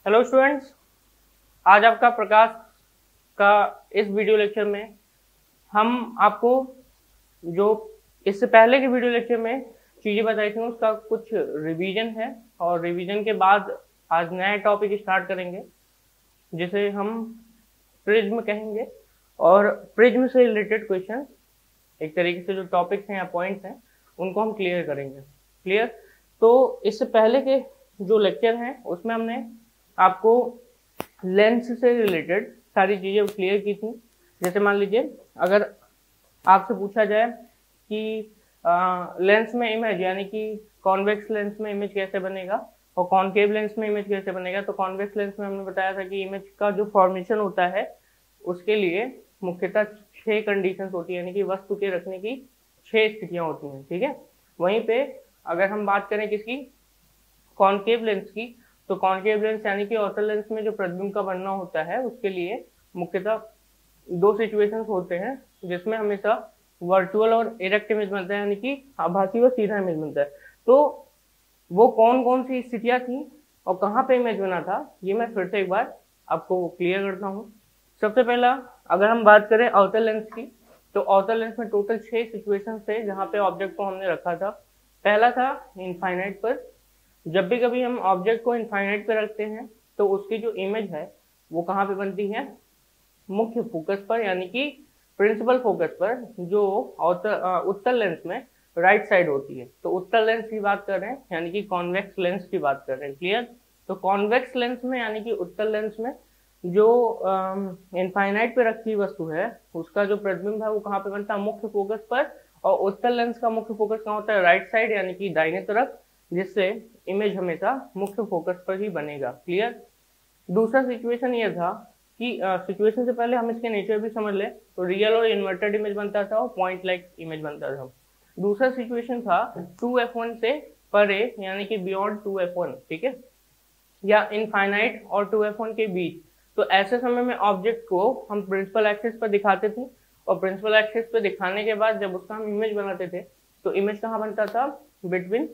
Hello students, आज आपका प्रकाश का इस वीडियो लेक्चर में हम आपको जो इससे पहले के वीडियो लेक्चर में चीज़ें बताई थी उसका कुछ रिवीजन है और रिवीजन के बाद आज नया टॉपिक स्टार्ट करेंगे जिसे हम प्रिज्म कहेंगे। और प्रिज्म से रिलेटेड क्वेश्चन एक तरीके से जो टॉपिक्स हैं या पॉइंट्स हैं उनको हम क्लियर करेंगे। क्लियर? तो इससे पहले के जो लेक्चर हैं उसमें हमने आपको लेंस से रिलेटेड सारी चीज़ें क्लियर की थी। जैसे मान लीजिए अगर आपसे पूछा जाए कि लेंस में इमेज यानी कि कॉन्वेक्स लेंस में इमेज कैसे बनेगा और कॉनकेव लेंस में इमेज कैसे बनेगा, तो कॉन्वेक्स लेंस में हमने बताया था कि इमेज का जो फॉर्मेशन होता है उसके लिए मुख्यतः 6 कंडीशंस होती है, यानी कि वस्तु के रखने की 6 स्थितियां होती हैं। ठीक है। वहीं पे अगर हम बात करें किसकी, कॉनकेव लेंस की, तो कॉनकेव लेंस यानी कि अवतल लेंस में जो प्रतिबिंब का बनना होता है उसके लिए मुख्यतः 2 सिचुएशंस होते हैं जिसमें हमेशा वर्चुअल और इरेक्ट इमेज बनता है, यानी कि आभासी व सीधा इमेज बनता है। तो वो कौन कौन सी स्थितियां थी और कहाँ पे इमेज बना था, ये मैं फिर से एक बार आपको क्लियर करता हूँ। सबसे पहला अगर हम बात करें अवतल लेंस की, तो अवतल लेंस में टोटल 6 सिचुएशन थे जहाँ पे ऑब्जेक्ट को हमने रखा था। पहला था इनफाइनाइट पर। जब भी कभी हम ऑब्जेक्ट को इनफाइनाइट पे रखते हैं तो उसकी जो इमेज है वो कहाँ पे बनती है, मुख्य फोकस पर, यानी कि प्रिंसिपल फोकस पर, जो उत्तल लेंस में राइट साइड होती है। तो उत्तल लेंस की बात कर रहे हैं, यानी कि कॉन्वेक्स लेंस की बात कर रहे हैं। क्लियर? तो कॉन्वेक्स लेंस में यानी कि उत्तल लेंस में जो इनफाइनाइट पे रखी वस्तु है उसका जो प्रतिबिंब है वो कहाँ पे बनता है, मुख्य फोकस पर। और उत्तल लेंस का मुख्य फोकस कहाँ होता है, राइट साइड, यानी कि दाहिने तरफ, जिससे इमेज हमेशा मुख्य फोकस पर ही बनेगा। क्लियर? दूसरा सिचुएशन ये था कि सिचुएशन से पहले हम इसके नेचर भी समझ ले, तो रियल और इन्वर्टेड इमेज बनता था और पॉइंट लाइक इमेज बनता था। दूसरा सिचुएशन था 2f1 से परे, यानी कि बियॉन्ड 2f1। ठीक है, या इनफाइनाइट और 2f1 के बीच। तो ऐसे समय में ऑब्जेक्ट को हम प्रिंसिपल एक्सिस पर दिखाते थे और प्रिंसिपल एक्सिस पर दिखाने के बाद जब उसका हम इमेज बनाते थे तो इमेज कहाँ बनता था, between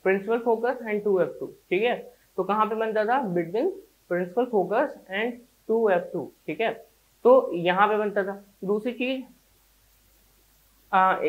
principal focus and 2f2। ठीक है, तो कहाँ पे बनता था, between principal focus and 2f2। ठीक है, तो यहाँ पे बनता था। दूसरी चीज,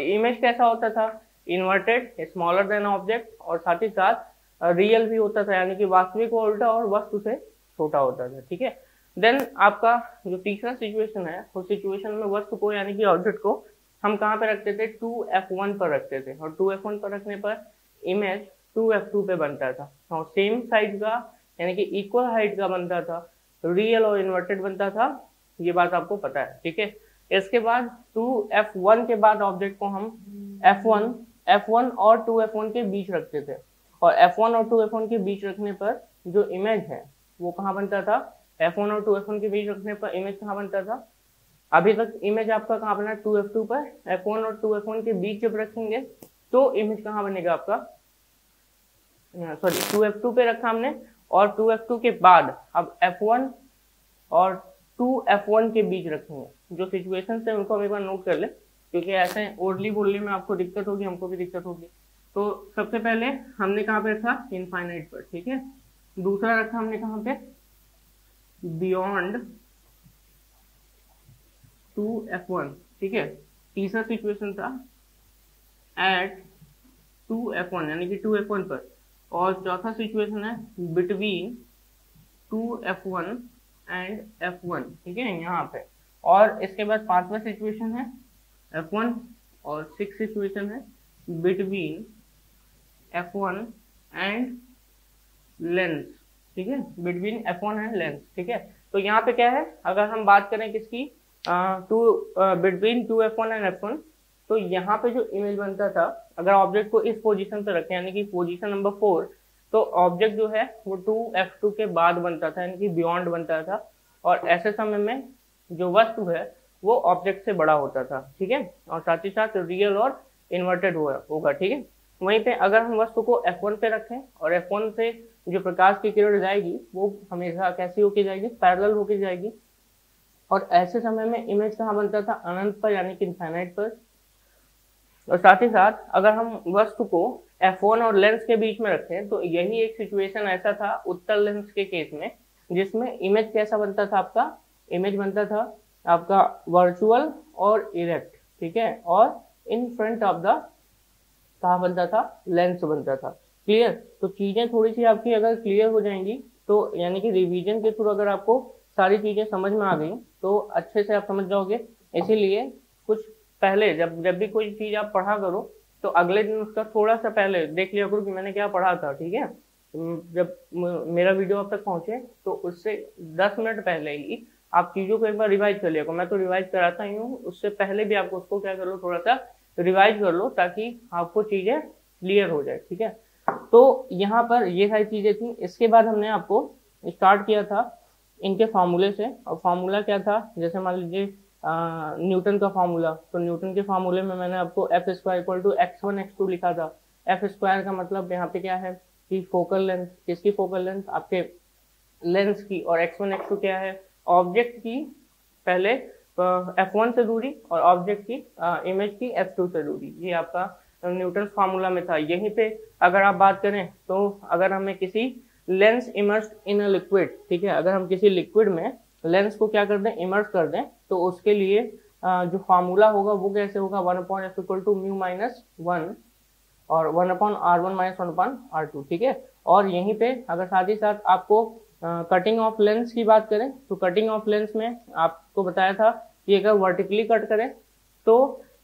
इमेज कैसा होता था, इन्वर्टेड, स्मॉलर देन ऑब्जेक्ट, और साथ ही साथ रियल भी होता था, यानी कि वास्तविक व उल्टा और वस्तु से छोटा होता था। ठीक है। देन आपका जो तीसरा सिचुएशन है उस सिचुएशन में वस्तु को यानी कि ऑब्जेक्ट को हम कहाँ पे रखते थे, 2f1 पर रखते थे, और 2f1 पर रखने पर इमेज 2f2 पे बनता था और सेम साइज का यानी कि इक्वल हाइट का बनता था, रियल और इन्वर्टेड बनता था। ये बात आपको पता है। ठीक है। इसके बाद 2f1 के बाद ऑब्जेक्ट को हम f1 और 2f1 के बीच रखते थे, और f1 और 2f1 के बीच रखने पर जो इमेज है वो कहाँ बनता था, f1 और 2f1 के बीच रखने पर इमेज कहाँ बनता था, अभी तक इमेज आपका कहाँ बना, 2f2 पर। f1 और 2f1 के बीच जब रखेंगे तो इमेज कहाँ बनेगा आपका, सॉरी 2f2 पे रखा हमने, और 2f2 के बाद अब f1 और 2f1 के बीच रखेंगे। जो सिचुएशन है उनको हम एक बार नोट कर ले, क्योंकि ऐसे ओरली बोलने में आपको दिक्कत होगी, हमको भी दिक्कत होगी। तो सबसे पहले हमने कहाँ पे रखा, इनफाइनाइट पर। ठीक है। दूसरा रखा हमने कहाँ पे, बियॉन्ड 2f1। ठीक है। तीसरा सिचुएशन था एट 2f1 यानी कि 2f1 पर, और चौथा सिचुएशन है बिटवीन 2f1 एंड f1। ठीक है, यहाँ पे। और इसके बाद पांचवा सिचुएशन है f1, और सिक्स सिचुएशन है बिटवीन f1 एंड लेंस। ठीक है, बिटवीन f1 एंड लेंस। ठीक है, तो यहाँ पे क्या है, अगर हम बात करें किसकी, बिटवीन 2f1 एंड f1, तो यहाँ पे जो इमेज बनता था, अगर ऑब्जेक्ट को इस पोजीशन पे रखें यानी कि पोजीशन नंबर 4, तो ऑब्जेक्ट जो है वो 2f2 के बाद बनता था, यानी कि बियॉन्ड बनता था, और ऐसे समय में जो वस्तु है वो ऑब्जेक्ट से बड़ा होता था। ठीक है, और साथ ही साथ रियल और इन्वर्टेड होगा। ठीक है। वहीं पे अगर हम वस्तु को f1 पे रखें और f1 से जो प्रकाश की किरण जाएगी वो हमेशा कैसी होके जाएगी, पैरेलल होके जाएगी, और ऐसे समय में इमेज कहाँ बनता था, अनंत पर, यानी कि इनफाइनाइट पर। और साथ ही साथ अगर हम वस्तु को f1 और लेंस के बीच में रखें तो यही एक सिचुएशन ऐसा था उत्तल लेंस के केस में जिसमें इमेज कैसा बनता था आपका, इमेज बनता था आपका वर्चुअल और इरेक्ट, ठीक है, और इन फ्रंट ऑफ द कहाँ बनता था, लेंस बनता था। क्लियर? तो चीजें थोड़ी सी आपकी अगर क्लियर हो जाएंगी तो यानी कि रिवीजन के थ्रू अगर आपको सारी चीजें समझ में आ गई तो अच्छे से आप समझ जाओगे। इसीलिए कुछ पहले जब भी कोई चीज आप पढ़ा करो तो अगले दिन उसका थोड़ा सा पहले देख लिया करो कि मैंने क्या पढ़ा था, ठीक है। जब मेरा वीडियो आप तक पहुंचे तो उससे 10 मिनट पहले ही आप चीजों को एक बार रिवाइज कर लिया करो। मैं तो रिवाइज कराता ही हूँ, उससे पहले भी आपको उसको क्या कर लो, थोड़ा सा रिवाइज कर लो ताकि आपको चीजें क्लियर हो जाए, ठीक है। तो यहाँ पर ये सारी चीजें थी। इसके बाद हमने आपको स्टार्ट किया था इनके फार्मूले से। और फार्मूला क्या था, जैसे मान लीजिए न्यूटन का फार्मूला, तो न्यूटन के फार्मूले में मैंने आपको F square equal to x1 x2 लिखा था। एफ स्क्वायर का मतलब यहाँ पे क्या है कि फोकल लेंथ, किसकी फोकल लेंथ, आपके लेंस की, और x1 x2 क्या है, ऑब्जेक्ट की पहले f1 से दूरी और ऑब्जेक्ट की इमेज की f2 से दूरी। ये आपका न्यूटन फार्मूला में था। यहीं पे अगर आप बात करें तो अगर हमें किसी lens immersed in a liquid, ठीक है, अगर हम किसी लिक्विड में लेंस को क्या कर दें, इमर्स कर दें, तो उसके लिए जो फार्मूला होगा वो कैसे होगा, 1/f equal to mu minus 1 और 1/r1 माइनस 1/r2, ठीक है। और यहीं पे अगर साथ ही साथ आपको कटिंग ऑफ लेंस की बात करें तो कटिंग ऑफ लेंस में आपको बताया था कि अगर वर्टिकली कट करें तो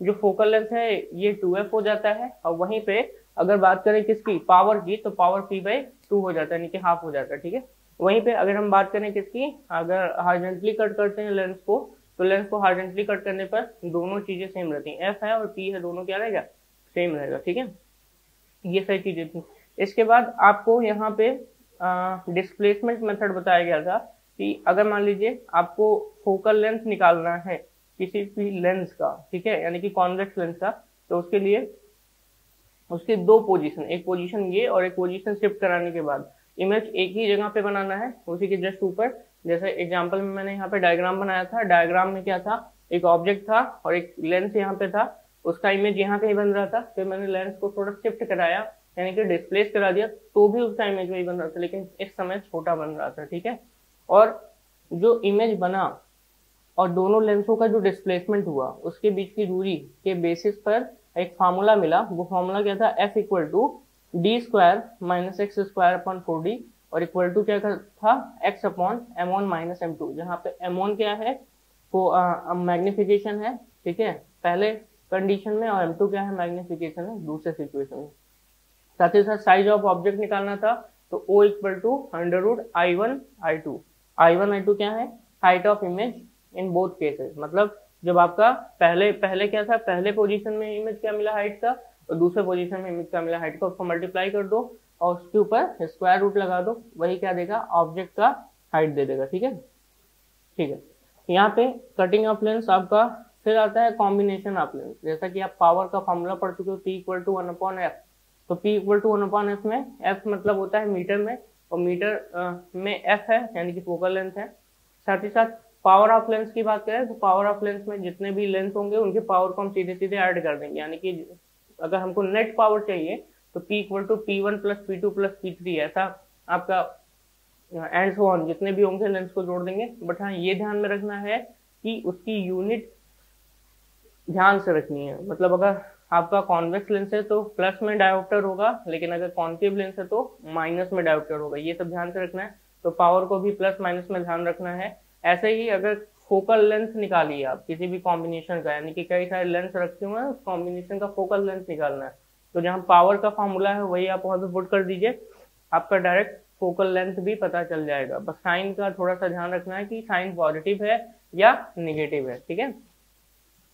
जो फोकल लेंथ है ये 2f हो जाता है, और वहीं पे अगर बात करें किसकी, पावर की, तो पावर p/2 हो जाता है, यानी कि हाफ हो जाता है, ठीक है। वहीं पे अगर हम बात करें किसकी, अगर हॉरिजॉन्टली कट करते हैं लेंस को, तो लेंस को हॉरिजॉन्टली कट करने पर दोनों चीजें सेम रहती हैं, f है और p है, दोनों क्या रहेगा, सेम रहेगा, ठीक है। ये सारी चीजें थी। इसके बाद आपको यहाँ पे डिस्प्लेसमेंट मेथड बताया गया था कि अगर मान लीजिए आपको फोकल लेंथ निकालना है किसी भी लेंस का, ठीक है, यानी कि कॉन्वेक्स लेंस का, तो उसके लिए उसके दो पोजीशन, एक पोजीशन ये और एक पोजीशन शिफ्ट कराने के बाद इमेज एक ही जगह पे बनाना है, उसी के जस्ट ऊपर। जैसे एग्जांपल में मैंने यहाँ पे डायग्राम बनाया था, डायग्राम में क्या था, एक ऑब्जेक्ट था और एक लेंस यहाँ पे था, उसका इमेज यहाँ कहीं बन रहा था, फिर मैंने लेंस को थोड़ा शिफ्ट कराया यानी कि डिस्प्लेस करा दिया, तो भी उसका इमेज वही बन रहा था, लेकिन इस समय छोटा बन रहा था, ठीक है। और जो इमेज बना और दोनों लेंसों का जो डिस्प्लेसमेंट हुआ उसके बीच की दूरी के बेसिस पर एक फार्मूला मिला। वो फार्मूला क्या था, f equal to D square minus x square upon 4d और इक्वल टू क्या था, x upon m1 minus m2, जहाँ पे m1 क्या है, वो मैग्निफिकेशन है, ठीक है, पहले कंडीशन में, और m2 क्या है, मैग्निफिकेशन है दूसरे सिचुएशन में। साथ ही साथ साइज ऑफ ऑब्जेक्ट निकालना था, तो o equal to under root i1 i2 क्या है, height of image in both cases. मतलब जब आपका पहले क्या था, पहले पोजीशन में इमेज क्या मिला, हाइट का, और दूसरे पोजीशन में इमेज क्या मिला, हाइट का, उसको मल्टीप्लाई कर दो और उसके ऊपर स्क्वायर रूट लगा दो, वही क्या देगा, ऑब्जेक्ट का हाइट दे देगा, ठीक है। ठीक है, यहाँ पे कटिंग ऑफ लेंस आपका फिर आता है कॉम्बिनेशन ऑफ लेंस। जैसा कि आप पावर का फॉर्मूला पढ़ चुके हो, P इक्वल टू 1/f, तो P इक्वल टू 1/f में f मतलब होता है मीटर में, और मीटर में f है यानी कि फोकल लेंथ है। साथ ही साथ पावर ऑफ लेंस की बात करें तो पावर ऑफ लेंस में जितने भी लेंस होंगे उनके पावर को हम सीधे सीधे ऐड कर देंगे, यानी कि अगर हमको नेट पावर चाहिए तो P equal to P1 plus P2 plus P3, ऐसा आपका एंड सो ऑन जितने भी होंगे लेंस को जोड़ देंगे। बट हाँ, ये ध्यान में रखना है कि उसकी यूनिट ध्यान से रखनी है। मतलब अगर आपका कॉन्वेक्स लेंस है तो प्लस में डायोप्टर होगा, लेकिन अगर कॉन्केव लेंस है तो माइनस में डायोप्टर होगा, ये सब ध्यान से रखना है। तो पावर को भी प्लस माइनस में ध्यान रखना है। ऐसे ही अगर फोकल लेंथ निकालिए आप किसी भी कॉम्बिनेशन का, यानी कि कई सारे लेंस रखे हुए हैं, उस कॉम्बिनेशन का फोकल लेंथ निकालना है, तो जहाँ पावर का फॉर्मूला है वही आप वहां पे पुट कर दीजिए, आपका डायरेक्ट फोकल लेंथ भी पता चल जाएगा। बस साइन का थोड़ा सा ध्यान रखना है कि साइन पॉजिटिव है या निगेटिव है, ठीक है।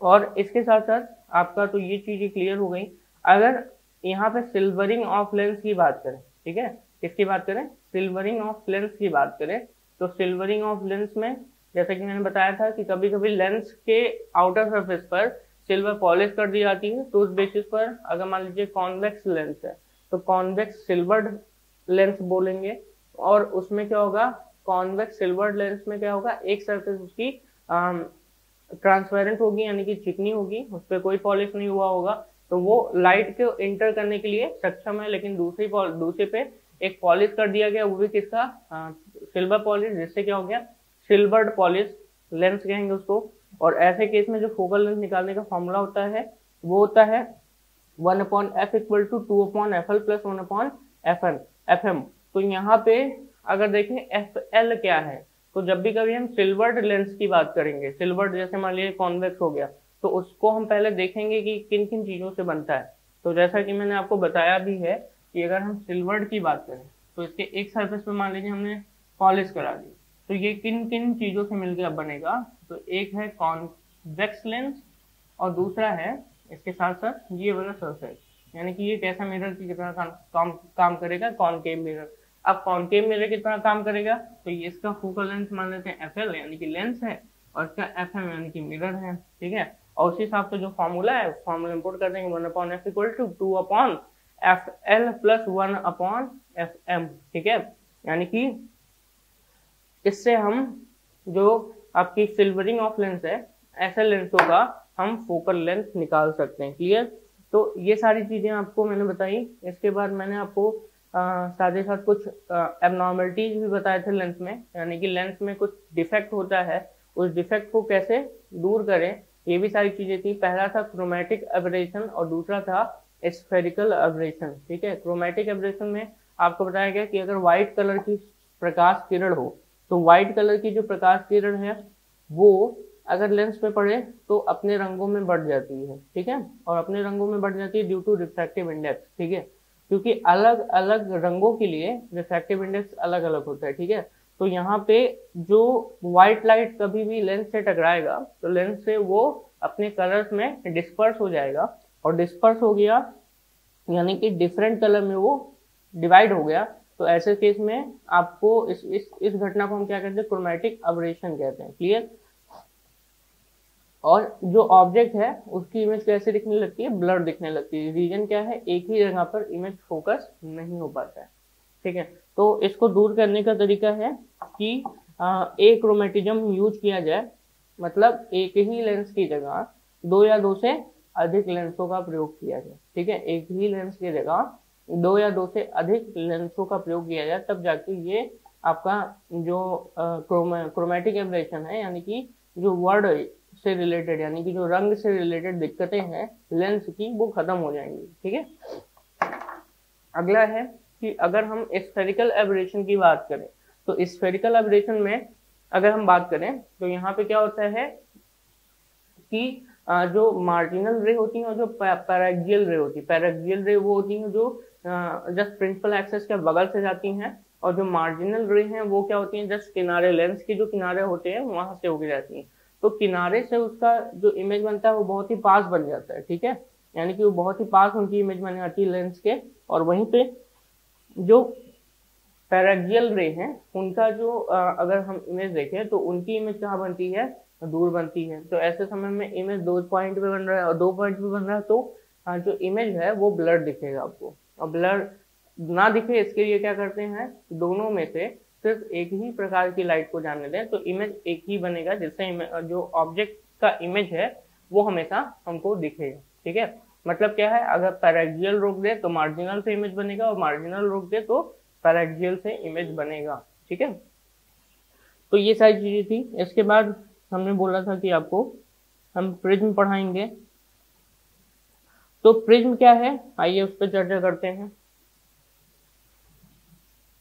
और इसके साथ साथ आपका तो ये चीजें क्लियर हो गई। अगर यहाँ पे सिल्वरिंग ऑफ लेंस की बात करें, ठीक है, किसकी बात करें, सिल्वरिंग ऑफ लेंस की बात करें, तो सिल्वरिंग ऑफ लेंस में जैसा कि मैंने बताया था कि कभी कभी लेंस के आउटर सरफेस पर सिल्वर पॉलिश कर दी जाती है, तो उस बेसिस पर अगर मान लीजिए कॉन्वेक्स लेंस है तो कॉन्वेक्स सिल्वर्ड लेंस बोलेंगे। और उसमें क्या होगा, कॉन्वेक्स सिल्वर्ड लेंस में क्या होगा, एक सरफेस उसकी ट्रांसपेरेंट होगी यानी कि चिकनी होगी, उस पर कोई पॉलिश नहीं हुआ होगा, तो वो लाइट को इंटर करने के लिए सक्षम है। लेकिन दूसरे पे एक पॉलिश कर दिया गया, वो भी किसका, सिल्वर पॉलिश, जिससे क्या हो गया सिल्वर्ड पॉलिश लेंस कहेंगे उसको। और ऐसे केस में जो फोकल लेंथ निकालने का फॉर्मूला होता है वो होता है 1/f equal to 2/fl plus 1/fm। तो यहाँ पे अगर देखें fl क्या है, तो जब भी कभी हम सिल्वर्ड लेंस की बात करेंगे, सिल्वर्ड जैसे मान लीजिए कॉन्वेक्स हो गया, तो उसको हम पहले देखेंगे कि किन किन चीजों से बनता है। तो जैसा कि मैंने आपको बताया भी है कि अगर हम सिल्वर्ड की बात करें तो इसके एक सरफेस पे मान लीजिए हमने पॉलिश करा दी, तो ये किन किन चीजों से मिलकर अब बनेगा, तो एक है कॉन्वेक्स लेंस और दूसरा है इसके साथ साथ ये वाला सरफेस, यानी कि ये कैसा मिरर की तरह काम करेगा, कॉनकेव मिरर। अब कॉनकेव मिरर की तरह काम करेगा तो ये इसका फोकल लेंथ मान लेते हैं एफएल यानी कि लेंस है, और इसका एफएम यानी कि मिरर है, ठीक है। और उसी हिसाब से जो फॉर्मूला है फॉर्मूला इंपोर्ट कर देंगे 1/f equal to 2/fl plus 1/fm, ठीक है। यानी कि इससे हम जो आपकी सिल्वरिंग ऑफ लेंस है ऐसे लेंसों का हम फोकल लेंथ निकाल सकते हैं। क्लियर? तो ये सारी चीजें आपको मैंने बताई। इसके बाद मैंने आपको साथ ही साथ कुछ एबनॉर्मलिटीज भी बताए थे लेंस में, यानी कि लेंस में कुछ डिफेक्ट होता है, उस डिफेक्ट को कैसे दूर करें, ये भी सारी चीजें थी। पहला था क्रोमेटिक एब्रेशन और दूसरा था स्फेरिकल एब्रेशन, ठीक है। क्रोमेटिक एब्रेशन में आपको बताया गया कि अगर व्हाइट कलर की प्रकाश किरण हो तो व्हाइट कलर की जो प्रकाश किरण है वो अगर लेंस पे पड़े तो अपने रंगों में बढ़ जाती है, ठीक है। और अपने रंगों में बढ़ जाती है ड्यू टू रिफ्रैक्टिव इंडेक्स, ठीक है, क्योंकि अलग अलग रंगों के लिए रिफ्रैक्टिव इंडेक्स अलग अलग होता है, ठीक है। तो यहाँ पे जो व्हाइट लाइट कभी भी लेंस से टकराएगा तो लेंस से वो अपने कलर्स में डिस्पर्स हो जाएगा, और डिस्पर्स हो गया यानी कि डिफरेंट कलर में वो डिवाइड हो गया। तो ऐसे केस में आपको इस घटना को हम क्या कहते हैं, क्रोमेटिक एब्रेशन कहते हैं। क्लियर? और जो ऑब्जेक्ट है उसकी इमेज कैसे दिखने लगती है, ब्लर दिखने लगती है। रीजन क्या है, एक ही जगह पर इमेज फोकस नहीं हो पाता है, ठीक है। तो इसको दूर करने का तरीका है कि एक्रोमेटिज्म यूज किया जाए, मतलब एक ही लेंस की जगह दो या दो से अधिक लेंसों का प्रयोग किया जाए, ठीक है। एक ही लेंस की जगह दो या दो से अधिक लेंसों का प्रयोग किया जाए, तब जाके ये आपका जो क्रोमेटिक एब्रेशन है, यानी कि जो वर्ड से रिलेटेड यानी कि जो रंग से रिलेटेड दिक्कतें हैं लेंस की, वो खत्म हो जाएंगी, ठीक है। अगला है कि अगर हम स्फेरिकल एब्रेशन की बात करें तो स्फेरिकल एब्रेशन में अगर हम बात करें तो यहाँ पे क्या होता है कि जो मार्जिनल रे होती है और जो पैराक्सियल रे होती है, पैराक्सियल रे वो होती है जो जस्ट प्रिंसिपल एक्सिस के बगल से जाती हैं, और जो मार्जिनल रे हैं वो क्या होती हैं, जस्ट किनारे, लेंस के जो किनारे होते हैं वहां से होके जाती हैं। तो किनारे से उसका जो इमेज बनता है वो बहुत ही पास बन जाता है, ठीक है, यानी कि वो बहुत ही पास उनकी इमेज बन जाती है लेंस के। और वहीं पे जो पैराक्सियल रे हैं उनका जो अगर हम इमेज देखें तो उनकी इमेज कहाँ बनती है, दूर बनती है। तो ऐसे समय में इमेज 2 पॉइंट पे बन रहा है और 2 पॉइंट पे बन रहा है, तो जो इमेज है वो ब्लर दिखेगा आपको। और ब्लर ना दिखे इसके लिए क्या करते हैं, दोनों में से सिर्फ एक ही प्रकार की लाइट को जाने दें तो इमेज एक ही बनेगा, जिससे जो ऑब्जेक्ट का इमेज है वो हमेशा हमको दिखेगा, ठीक है। मतलब क्या है, अगर पैराक्सियल रोक दे तो मार्जिनल से इमेज बनेगा, और मार्जिनल रोक दे तो पैराक्सियल से इमेज बनेगा, ठीक है। तो ये सारी चीजें थी। इसके बाद हमने बोला था कि आपको हम प्रिज्म पढ़ाएंगे। तो प्रिज्म क्या है, आइए उस पर चर्चा करते हैं।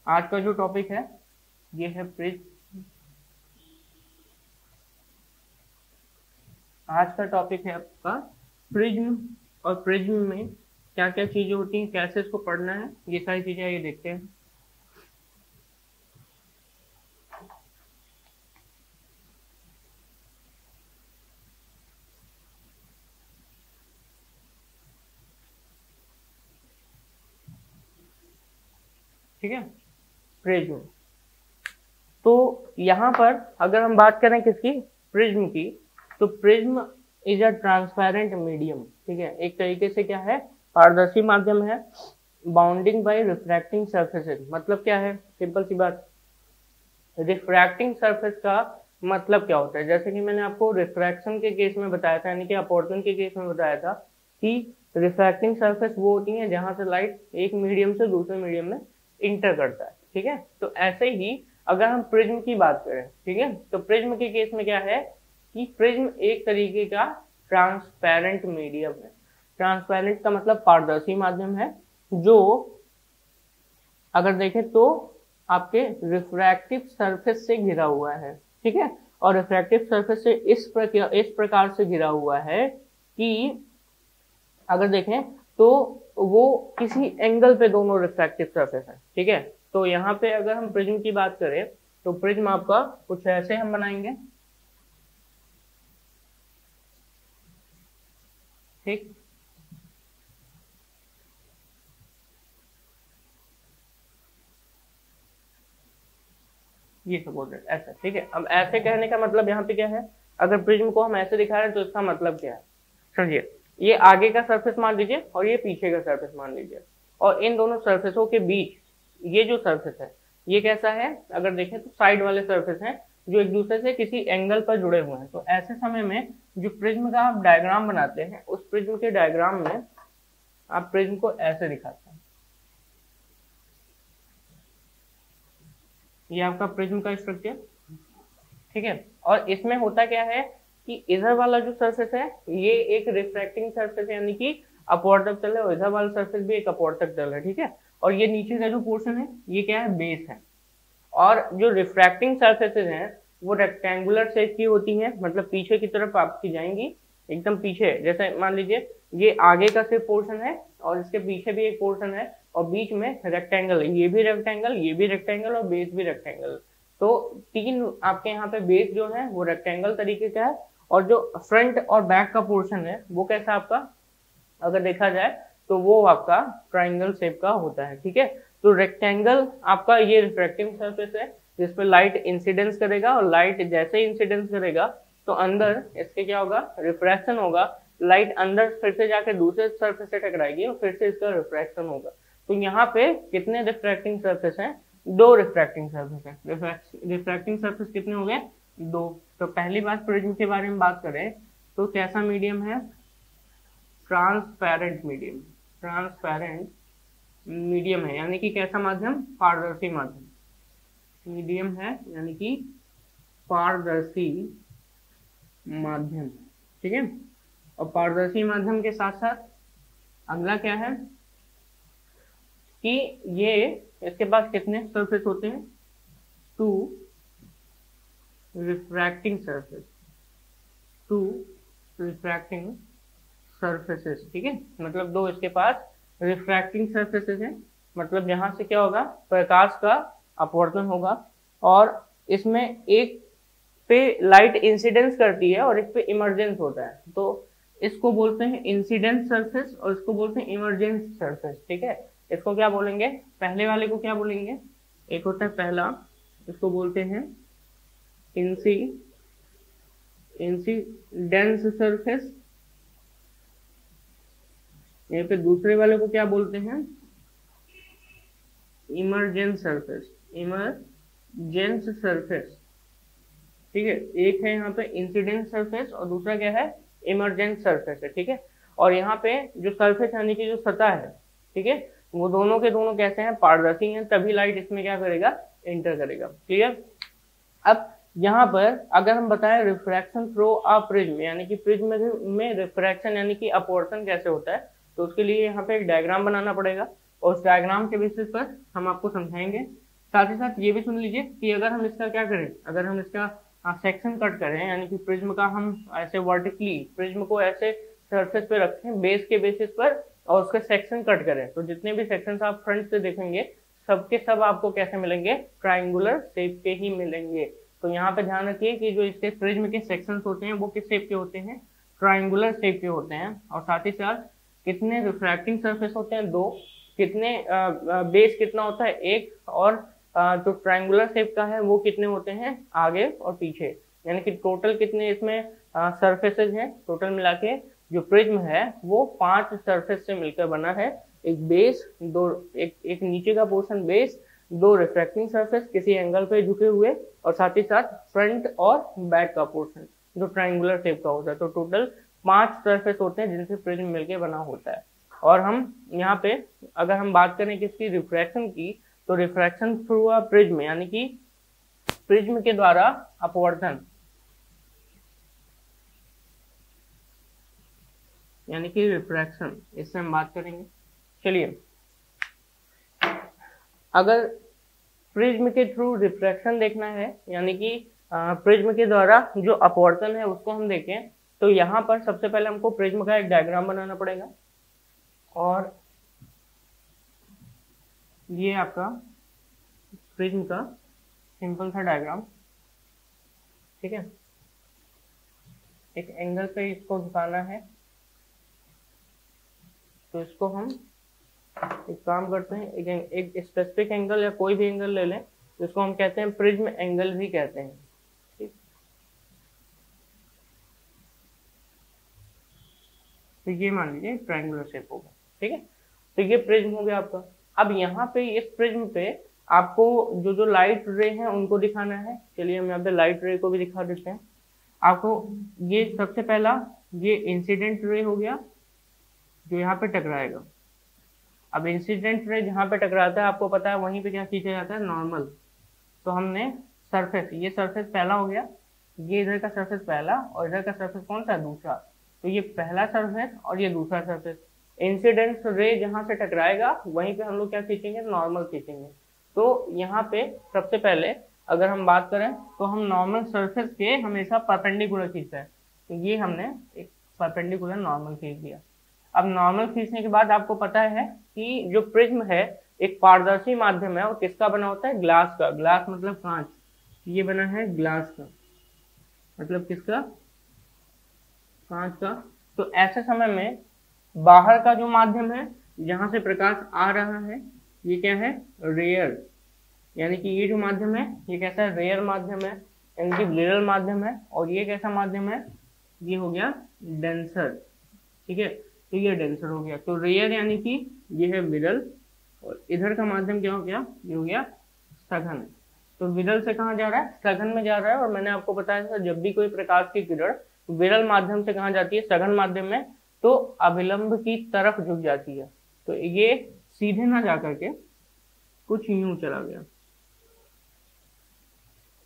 आज का जो टॉपिक है ये है प्रिज्म। आज का टॉपिक है आपका प्रिज्म, और प्रिज्म में क्या क्या चीजें होती हैं, कैसे इसको पढ़ना है, ये सारी चीजें आइए देखते हैं। ठीक है, प्रिज्म। तो यहाँ पर अगर हम बात करें किसकी, प्रिज्म की, तो prism is a transparent medium, ठीक है। एक तरीके से क्या है, पारदर्शी माध्यम है, बाउंडिंग बाय रिफ्रैक्टिंग सरफेसेस। मतलब क्या है, सिंपल सी बात, रिफ्रैक्टिंग सरफेस का मतलब क्या होता है, जैसे कि मैंने आपको रिफ्रैक्शन के केस में बताया था, यानी कि अपॉर्चुन के केस में बताया था कि रिफ्रैक्टिंग सरफेस वो होती है जहां से लाइट एक मीडियम से दूसरे मीडियम में इंटर करता है, ठीक है। तो ऐसे ही अगर हम प्रिज्म की बात करें, ठीक है, तो प्रिज्म के केस में क्या है कि प्रिज्म एक तरीके का ट्रांसपेरेंट मीडियम है। ट्रांसपेरेंट का मतलब पारदर्शी माध्यम है, जो अगर देखें तो आपके रिफ्रैक्टिव सरफेस से घिरा हुआ है, ठीक है, और रिफ्रैक्टिव सरफेस से इस प्रकार से घिरा हुआ है कि अगर देखें तो वो किसी एंगल पे दोनों रिफ्रैक्टिव सरफेस है, ठीक है। तो यहाँ पे अगर हम प्रिज्म की बात करें तो प्रिज्म आपका कुछ ऐसे हम बनाएंगे, ठीक, ये सपोज ऐसा, ठीक है। अब ऐसे कहने का मतलब यहाँ पे क्या है, अगर प्रिज्म को हम ऐसे दिखा रहे हैं तो इसका मतलब क्या है, समझिए, ये आगे का सरफेस मान लीजिए और ये पीछे का सरफेस मान लीजिए, और इन दोनों सरफेसों के बीच ये जो सरफेस है ये कैसा है, अगर देखें तो साइड वाले सरफेस हैं जो एक दूसरे से किसी एंगल पर जुड़े हुए हैं। तो ऐसे समय में जो प्रिज्म का आप डायग्राम बनाते हैं, उस प्रिज्म के डायग्राम में आप प्रिज्म को ऐसे दिखाते हैं, ये आपका प्रिज्म का स्ट्रक्चर, ठीक है। और इसमें होता क्या है कि इधर वाला जो सरफेस है ये एक रिफ्रैक्टिंग सरफेस है, यानी कि अपवर्तक तल है, और इधर वाला सरफेस भी एक अपवर्तक तल है, ठीक है। और ये नीचे का जो पोर्शन है ये क्या है, बेस है। और जो रिफ्रैक्टिंग सरफेसेज हैं वो रेक्टेंगुलर शेप की होती हैं, मतलब पीछे की तरफ आपकी जाएंगी, एकदम पीछे, जैसे मान लीजिए ये आगे का सिर्फ पोर्शन है और इसके पीछे भी एक पोर्शन है और बीच में रेक्टेंगल है, ये भी रेक्टेंगल, ये भी रेक्टेंगल और बेस भी रेक्टेंगल। तो तीन आपके यहाँ पे बेस जो है वो रेक्टेंगल तरीके का है, और जो फ्रंट और बैक का पोर्शन है वो कैसा आपका, अगर देखा जाए तो वो आपका ट्राइंगल शेप का होता है, ठीक है। तो रेक्टेंगल आपका ये रिफ्रैक्टिंग सरफेस है जिसपे लाइट इंसिडेंस करेगा, और लाइट जैसे ही इंसिडेंस करेगा तो अंदर इसके क्या होगा, रिफ्रैक्शन होगा, लाइट अंदर फिर से जाके दूसरे सरफेस से टकराएगी और फिर से इसका रिफ्रैक्शन होगा। तो यहाँ पे कितने रिफ्रैक्टिंग सरफेस हैं, दो रिफ्रैक्टिंग सरफेस है। रिफ्रैक्टिंग सरफेस कितने हो गए, दो। तो पहली बात प्रिज्म के बारे में बात करें तो कैसा मीडियम है, ट्रांसपेरेंट मीडियम। ट्रांसपेरेंट मीडियम है यानी कि कैसा माध्यम, पारदर्शी माध्यम। मीडियम है यानी कि पारदर्शी माध्यम, ठीक है। और पारदर्शी माध्यम के साथ साथ अगला क्या है कि ये इसके पास कितने सरफेस होते हैं, two refracting surface, two refracting surfaces, ठीक है। मतलब दो इसके पास रिफ्रैक्टिंग सरफेसेस हैं, मतलब यहाँ से क्या होगा, प्रकाश का अपवर्तन होगा, और इसमें एक पे लाइट इंसिडेंस करती है और एक पे इमर्जेंस होता है। तो इसको बोलते हैं इंसिडेंट सरफेस और इसको बोलते हैं इमर्जेंस सरफेस, ठीक है। इसको क्या बोलेंगे, पहले वाले को क्या बोलेंगे, एक होता है पहला, इसको बोलते हैं इंसिडेंस सरफेस, यहाँ पे दूसरे वाले को क्या बोलते हैं, इमर्जेंस सरफेस, इमर्जेंस सरफेस, ठीक है। एक है यहाँ पे इंसिडेंट सरफेस और दूसरा क्या है, इमर्जेंट सरफेस है, ठीक है। और यहाँ पे जो सरफेस यानी कि जो सतह है, ठीक है, वो दोनों के दोनों कैसे हैं, पारदर्शी हैं, तभी लाइट इसमें क्या करेगा, एंटर करेगा, क्लियर। अब यहाँ पर अगर हम बताएं रिफ्रैक्शन थ्रू अ प्रिज्म, यानी कि प्रिज्म में रिफ्रैक्शन यानी कि अपवर्तन कैसे होता है, तो उसके लिए यहाँ पे एक डायग्राम बनाना पड़ेगा और उस डायग्राम के बेसिस पर हम आपको समझाएंगे। साथ ही साथ ये भी सुन लीजिए कि अगर हम इसका क्या करें, अगर हम इसका सेक्शन कट करें, यानी कि प्रिज्म का हम ऐसे वर्टिकली प्रिज्म को ऐसे सरफेस पे रखें बेस के बेसिस पर और उसका सेक्शन कट करें, तो जितने भी सेक्शंस आप फ्रंट से देखेंगे सबके सब आपको कैसे मिलेंगे, ट्राइंगुलर शेप के ही मिलेंगे। तो यहाँ पे ध्यान रखिए कि जो इसके प्रिज्म के सेक्शंस होते हैं वो किस शेप के होते हैं, ट्राइंगुलर शेप के होते हैं। और साथ ही साथ कितने रिफ्रैक्टिंग सरफेस होते हैं, दो। कितने बेस कितना होता है, एक। और जो ट्राइंगुलर शेप का है वो कितने होते हैं, आगे और पीछे। यानी कि टोटल कितने इसमें सरफेसेज हैं, टोटल मिला के जो प्रिज्म है वो 5 सरफेस से मिलकर बना है। एक बेस, दो एक नीचे का पोर्शन बेस, दो रिफ्रैक्टिंग सरफेस किसी एंगल पे झुके हुए, और साथ ही साथ फ्रंट और बैक का पोर्शन जो ट्राइंगुलर शेप का होता है। तो टोटल 5 सरफेस होते हैं जिनसे प्रिज्म मिलकर बना होता है। और हम यहाँ पे अगर हम बात करें किसकी, रिफ्रैक्शन की, तो रिफ्रैक्शन थ्रू अ प्रिज्म यानी कि प्रिज्म के द्वारा अपवर्तन यानी कि रिफ्रैक्शन, इससे हम बात करेंगे। चलिए, अगर प्रिज्म के थ्रू रिफ्रैक्शन देखना है यानी कि प्रिज्म के द्वारा जो अपवर्तन है उसको हम देखें, तो यहाँ पर सबसे पहले हमको प्रिज्म का एक डायग्राम बनाना पड़ेगा। और ये आपका प्रिज्म का सिंपल सा डायग्राम, ठीक है। एक एंगल पे इसको झुकाना है, तो इसको हम एक काम करते हैं, एक स्पेसिफिक एंगल या कोई भी एंगल ले लें, जिसको हम कहते हैं प्रिज्म एंगल भी कहते हैं, ठीक। तो ये मान लीजिए ट्रायंगुलर शेप होगा, ठीक है। तो ये प्रिज्म हो गया आपका। अब यहाँ पे इस प्रिज्म पे आपको जो जो लाइट रे हैं उनको दिखाना है। चलिए हम यहाँ पे लाइट रे को भी दिखा देते हैं आपको। ये सबसे पहला ये इंसिडेंट रे हो गया जो यहाँ पे टकराएगा। अब इंसिडेंट रे जहाँ पे टकराता है आपको पता है वहीं पे क्या खींचा जाता है, नॉर्मल। तो हमने सरफेस, ये सरफेस पहला हो गया, ये इधर का सरफेस पहला और इधर का सरफेस कौन सा, दूसरा। तो ये पहला सरफेस और ये दूसरा सरफेस। इंसिडेंट रे जहाँ से टकराएगा वहीं पे हम लोग क्या खींचेंगे, नॉर्मल खींचेंगे। तो यहाँ पे सबसे पहले अगर हम बात करें तो हम नॉर्मल सरफेस के हमेशा परपेंडिकुलर खींचते हैं, तो ये हमने एक परपेंडिकुलर नॉर्मल खींच दिया। अब नॉर्मल खींचने के बाद आपको पता है कि जो प्रिज्म है एक पारदर्शी माध्यम है और किसका बना होता है, ग्लास का। ग्लास मतलब कांच, ये बना है ग्लास का, मतलब किसका, कांच का। तो ऐसे समय में बाहर का जो माध्यम है जहां से प्रकाश आ रहा है ये क्या है, रेयर, यानी कि ये जो माध्यम है ये कैसा है, रेयर माध्यम है, यानी कि विरल माध्यम है। और ये कैसा माध्यम है, ये हो गया डेंसर, ठीक है। तो ये डेंसर हो गया। तो रेयर यानी कि ये है विरल, और इधर का माध्यम क्या हो गया, ये हो गया सघन। तो विरल से कहाँ जा रहा है, सघन में जा रहा है। और मैंने आपको बताया था जब भी कोई प्रकाश की किरण विरल माध्यम से कहाँ जाती है, सघन माध्यम में, तो अभिलंब की तरफ झुक जाती है। तो ये सीधे ना जा करके कुछ यूं चला गया,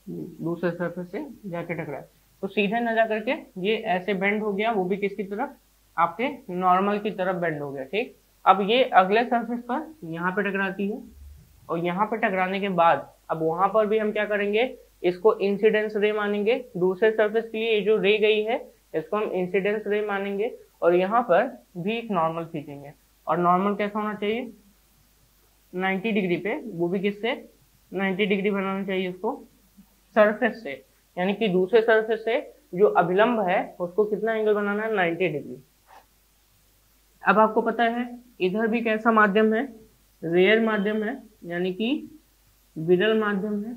दूसरे सरफेस से जाके टकराया, तो सीधे ना जा करके ये ऐसे बेंड हो गया, वो भी किसकी तरफ, आपके नॉर्मल की तरफ बेंड हो गया, ठीक। अब ये अगले सरफेस पर यहाँ पे टकराती है, और यहाँ पे टकराने के बाद अब वहां पर भी हम क्या करेंगे, इसको इंसिडेंस रे मानेंगे। दूसरे सरफेस के लिए ये जो रे गई है इसको हम इंसिडेंस रे मानेंगे, और यहाँ पर भी एक नॉर्मल खींचेंगे। और नॉर्मल कैसा होना चाहिए, 90 डिग्री पे, वो भी किससे, 90 डिग्री बनाना चाहिए इसको सरफेस से, यानी कि दूसरे सरफेस से जो अभिलंब है उसको कितना एंगल बनाना है, 90 डिग्री। अब आपको पता है इधर भी कैसा माध्यम है, रेयर माध्यम है, यानी कि विरल माध्यम है।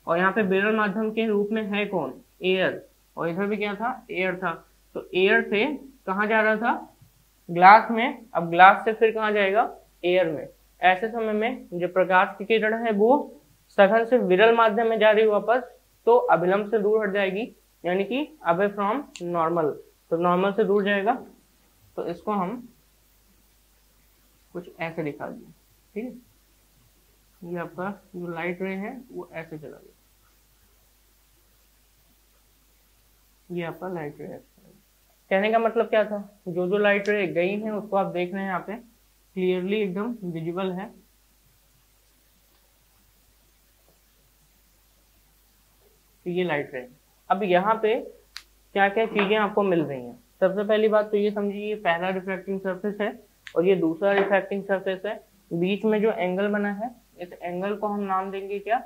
और यहाँ पे विरल माध्यम के रूप में है कौन, एयर। और इधर भी क्या था, एयर था। तो एयर से कहाँ जा रहा था, ग्लास में। अब ग्लास से फिर कहाँ जाएगा, एयर में। ऐसे समय में जो प्रकाश की किरण है वो सघन से विरल माध्यम में जा रही वापस, तो अभिलंब से दूर हट जाएगी, यानी कि अवे फ्रॉम नॉर्मल। तो नॉर्मल से दूर जाएगा, तो इसको हम कुछ ऐसे दिखा दिए, ठीक है। ये आपका जो लाइट रे है वो ऐसे चला गया, ये आपका लाइट रे है। कहने का मतलब क्या था, जो जो लाइट रे गई है उसको आप देख रहे हैं यहाँ पे क्लियरली एकदम विजिबल है। तो ये लाइट रे। अब यहाँ पे क्या क्या चीजें आपको मिल रही हैं। सबसे पहली बात तो ये समझिए, ये पहला रिफ्रैक्टिंग सरफेस है और ये दूसरा रिफ्रैक्टिंग सरफेस है। बीच में जो एंगल बना है इस एंगल को हम नाम देंगे क्या,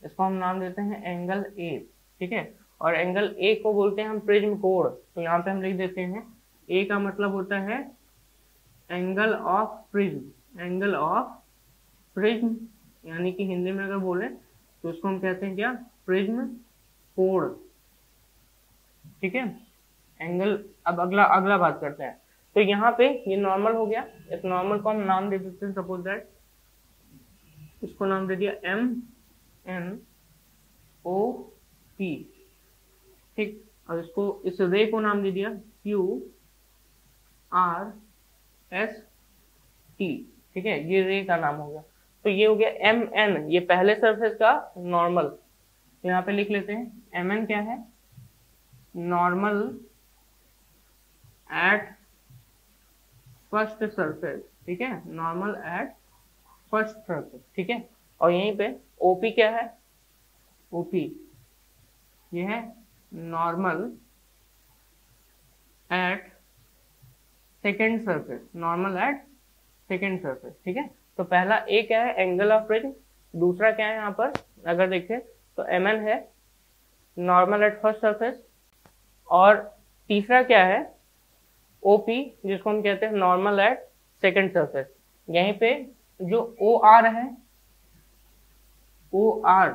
इसको हम नाम देते हैं एंगल ए, ठीक है। और एंगल ए को बोलते हैं हम प्रिज्म कोण। तो यहाँ पे हम लिख देते हैं ए का मतलब होता है angle of prism, angle of prism, यानी कि हिंदी में अगर बोले तो इसको हम कहते हैं क्या, प्रिज्म कोण, ठीक है। एंगल, अब अगला बात करते हैं। तो यहाँ पे ये नॉर्मल हो गया, इस नॉर्मल को हम नाम दे देते हैं, सपोज दैट इसको नाम दे दिया MNOP, ठीक। और इसको, इस रे को नाम दे दिया QRST, ठीक है। ये रे का नाम हो गया। तो ये हो गया MN, ये पहले सरफेस का नॉर्मल, तो यहाँ पे लिख लेते हैं mn क्या है, नॉर्मल एट फर्स्ट सरफेस, ठीक है, नॉर्मल एट फर्स्ट सरफेस, ठीक है। और यहीं पे ओपी क्या है, ओपी ये है normal at second surface, normal at second surface, ठीक है। तो पहला ए क्या है, एंगल ऑफ प्रिज्म, दूसरा क्या है यहाँ पर अगर देखें तो mn है नॉर्मल एट फर्स्ट सरफेस, और तीसरा क्या है OP जिसको हम कहते हैं नॉर्मल एट सेकेंड सरफेस। यहीं पे जो OR है, OR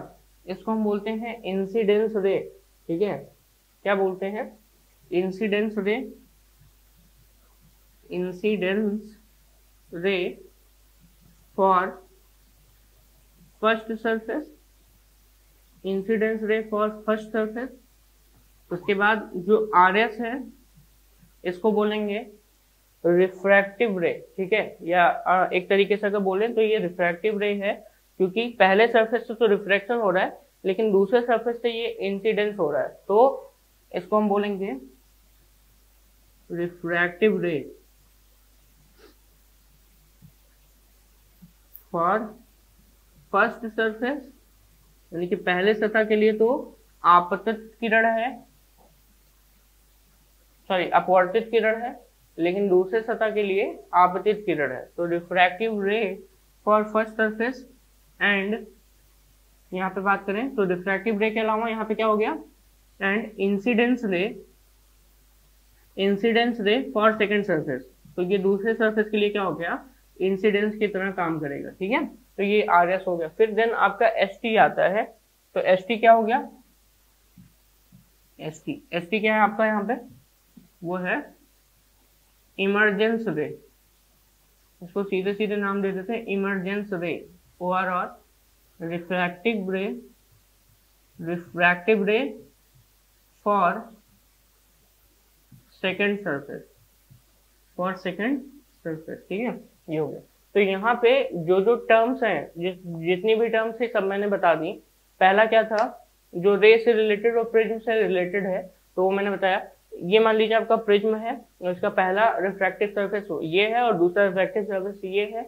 इसको हम बोलते हैं इंसिडेंस रे, ठीक है, क्या बोलते हैं, इंसिडेंस रे, इंसिडेंस रे फॉर फर्स्ट सरफेस, इंसिडेंस रे फॉर फर्स्ट सरफेस। उसके बाद जो RS है इसको बोलेंगे रिफ्रैक्टिव रे, ठीक है, या एक तरीके से अगर बोलें तो ये रिफ्रैक्टिव रे है, क्योंकि पहले सरफेस से तो रिफ्रैक्शन हो रहा है लेकिन दूसरे सरफेस से ये इंसिडेंस हो रहा है, तो इसको हम बोलेंगे रिफ्रैक्टिव रे फॉर फर्स्ट सरफेस, यानी कि पहले सतह के लिए तो आपतित किरण है, सॉरी अपवर्तित किरण है, लेकिन दूसरे सतह के लिए आपतित किरण है। तो रिफ्रैक्टिव रे फॉर फर्स्ट सरफेस एंड यहाँ पे बात करें तो रिफ्रैक्टिव रे के अलावा यहाँ पे क्या हो गया, एंड इंसिडेंस रे फॉर सेकेंड सरफेस। तो ये दूसरे सरफेस के लिए क्या हो गया, इंसिडेंस की तरह काम करेगा, ठीक है। तो ये RS हो गया। फिर देन आपका ST आता है, तो ST क्या हो गया, ST क्या है आपका यहाँ पे, वो है इमरजेंस रे, इसको सीधे सीधे नाम दे देते हैं इमरजेंस रे, OR, और रिफ्रैक्टिव रे फॉर सेकेंड सरफेस, ठीक है, ये हो गया। तो यहाँ पे जो टर्म्स हैं, जितनी भी टर्म्स थी सब मैंने बता दी। पहला क्या था, जो रे से रिलेटेड और प्रिज्म से रिलेटेड है, तो वो मैंने बताया। ये मान लीजिए आपका प्रिज्म है, इसका पहला रिफ्रैक्टिव सरफेस ये है और दूसरा रिफ्रैक्टिव सरफेस ये है।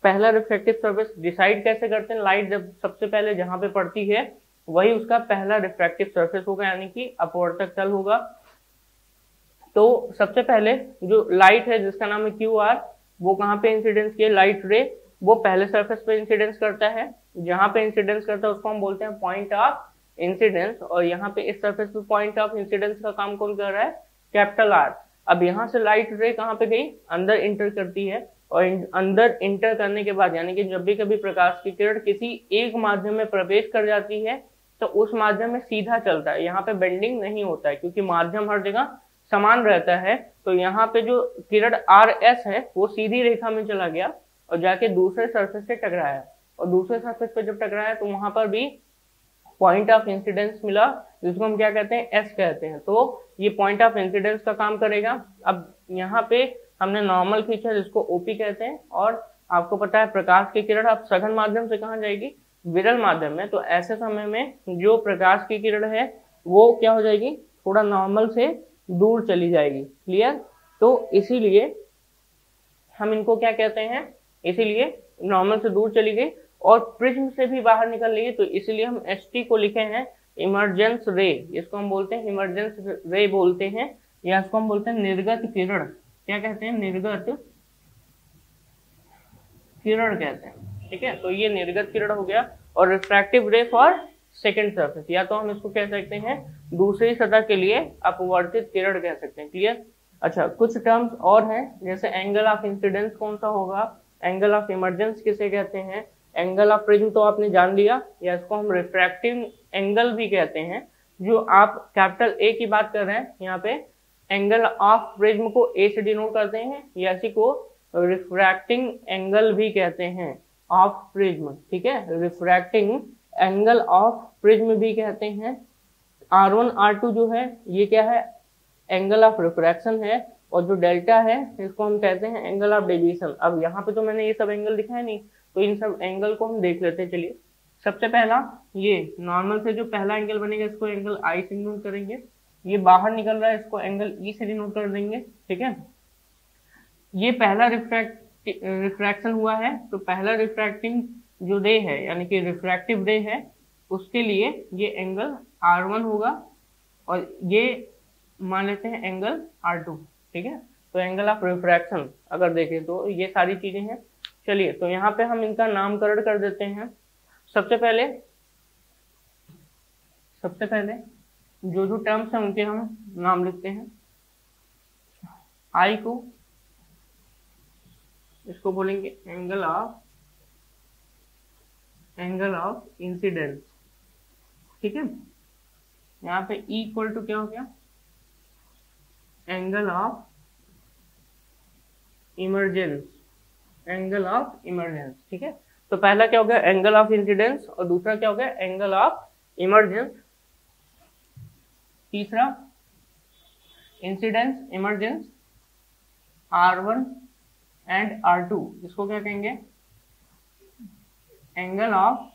पहला रिफ्रैक्टिव सरफेस डिसाइड कैसे करते हैं, लाइट जब सबसे पहले जहां पे पड़ती है वही उसका पहला रिफ्रैक्टिव सरफेस होगा, यानी कि अपवर्तक तल होगा। तो सबसे पहले जो लाइट है जिसका नाम है QR, वो कहाँ पे इंसिडेंस किया, लाइट रे वो पहले सरफेस पे इंसिडेंस करता है, जहां पे इंसिडेंस करता है उसको हम बोलते हैं पॉइंट ऑफ इंसिडेंस, और यहाँ पे इस सरफेस पे पॉइंट ऑफ इंसिडेंस का काम कौन कर रहा है, कैपिटल R। अब यहाँ से लाइट रे कहाँ पे गई, अंदर इंटर करती है, और अंदर इंटर करने के बाद यानी कि जब भी कभी प्रकाश की किरण किसी एक माध्यम में प्रवेश कर जाती है तो उस माध्यम में सीधा चलता है, यहाँ पे बेंडिंग नहीं होता है, क्योंकि माध्यम हर जगह समान रहता है। तो यहाँ पे जो किरण RS है वो सीधी रेखा में चला गया और जाके दूसरे सरफेस से टकराया, और दूसरे सरफेस पे जब टकराया तो वहां पर भी पॉइंट ऑफ इंसिडेंस मिला, जिसको हम क्या कहते हैं, S कहते हैं। तो ये पॉइंट ऑफ इंसिडेंस का काम करेगा। अब यहाँ पे हमने नॉर्मल खींचा जिसको OP कहते हैं, और आपको पता है प्रकाश की किरण अब सघन माध्यम से कहाँ जाएगी, विरल माध्यम में। तो ऐसे समय में जो प्रकाश की किरण है वो क्या हो जाएगी, थोड़ा नॉर्मल से दूर चली जाएगी, क्लियर। तो इसीलिए हम इनको क्या कहते हैं, इसीलिए नॉर्मल से दूर चली गई और प्रिज्म से भी बाहर निकल रही है, तो इसलिए हम ST को लिखे हैं इमरजेंस रे, इसको हम बोलते हैं इमरजेंस रे बोलते हैं, या इसको हम बोलते हैं निर्गत किरण, क्या कहते हैं, निर्गत किरण कहते हैं, ठीक है। तो ये निर्गत किरण हो गया। और रिफ्रैक्टिव रे फॉर सेकेंड सरफेस, या तो हम इसको कह सकते हैं दूसरी सतह के लिए अपवर्तित किरण कह सकते हैं, क्लियर। अच्छा, कुछ टर्म्स और हैं, जैसे एंगल ऑफ इंसिडेंस कौन सा होगा, एंगल ऑफ इमरजेंस किसे कहते हैं, एंगल ऑफ प्रिज्म तो आपने जान लिया, या इसको हम रिफ्रैक्टिव एंगल भी कहते हैं। जो आप कैपिटल A की बात कर रहे हैं यहाँ पे, एंगल ऑफ प्रिज्म को A से डिनोट करते हैं, या इसी को रिफ्रैक्टिंग एंगल भी कहते हैं ऑफ प्रिज्म, ठीक है, रिफ्रैक्टिंग एंगल ऑफ प्रिज्म भी कहते हैं। R1 R2 जो है ये क्या है, एंगल ऑफ रिफ्रैक्शन है, और जो डेल्टा है इसको हम कहते हैं एंगल ऑफ डेविएशन। अब यहाँ पे तो मैंने ये सब एंगल दिखाया नहीं, तो इन सब एंगल को हम देख लेते हैं, चलिए। सबसे पहला ये नॉर्मल से जो पहला एंगल बनेगा इसको एंगल आई से डिनोट करेंगे, ये बाहर निकल रहा है इसको एंगल ई से डिनोट कर देंगे, ठीक है। ये पहला रिफ्रैक्शन हुआ है, तो पहला रिफ्रैक्टिंग जो रे है यानी कि रिफ्रैक्टिव रे है उसके लिए ये एंगल R1 होगा और ये मान लेते हैं एंगल R2, ठीक है। तो एंगल ऑफ रिफ्रैक्शन अगर देखें तो ये सारी चीजें हैं। चलिए तो यहाँ पे हम इनका नामकरण कर देते हैं। सबसे पहले जो जो टर्म्स हैं उनके हम नाम लिखते हैं। आई को इसको बोलेंगे एंगल ऑफ इंसिडेंस, ठीक है। यहाँ पे E इक्वल टू क्या हो गया, एंगल ऑफ इमरजेंस, ठीक है। तो पहला क्या हो गया एंगल ऑफ इंसिडेंस और दूसरा क्या हो गया एंगल ऑफ इमरजेंस। तीसरा incidence emergence R1 and R2, इसको क्या कहेंगे एंगल ऑफ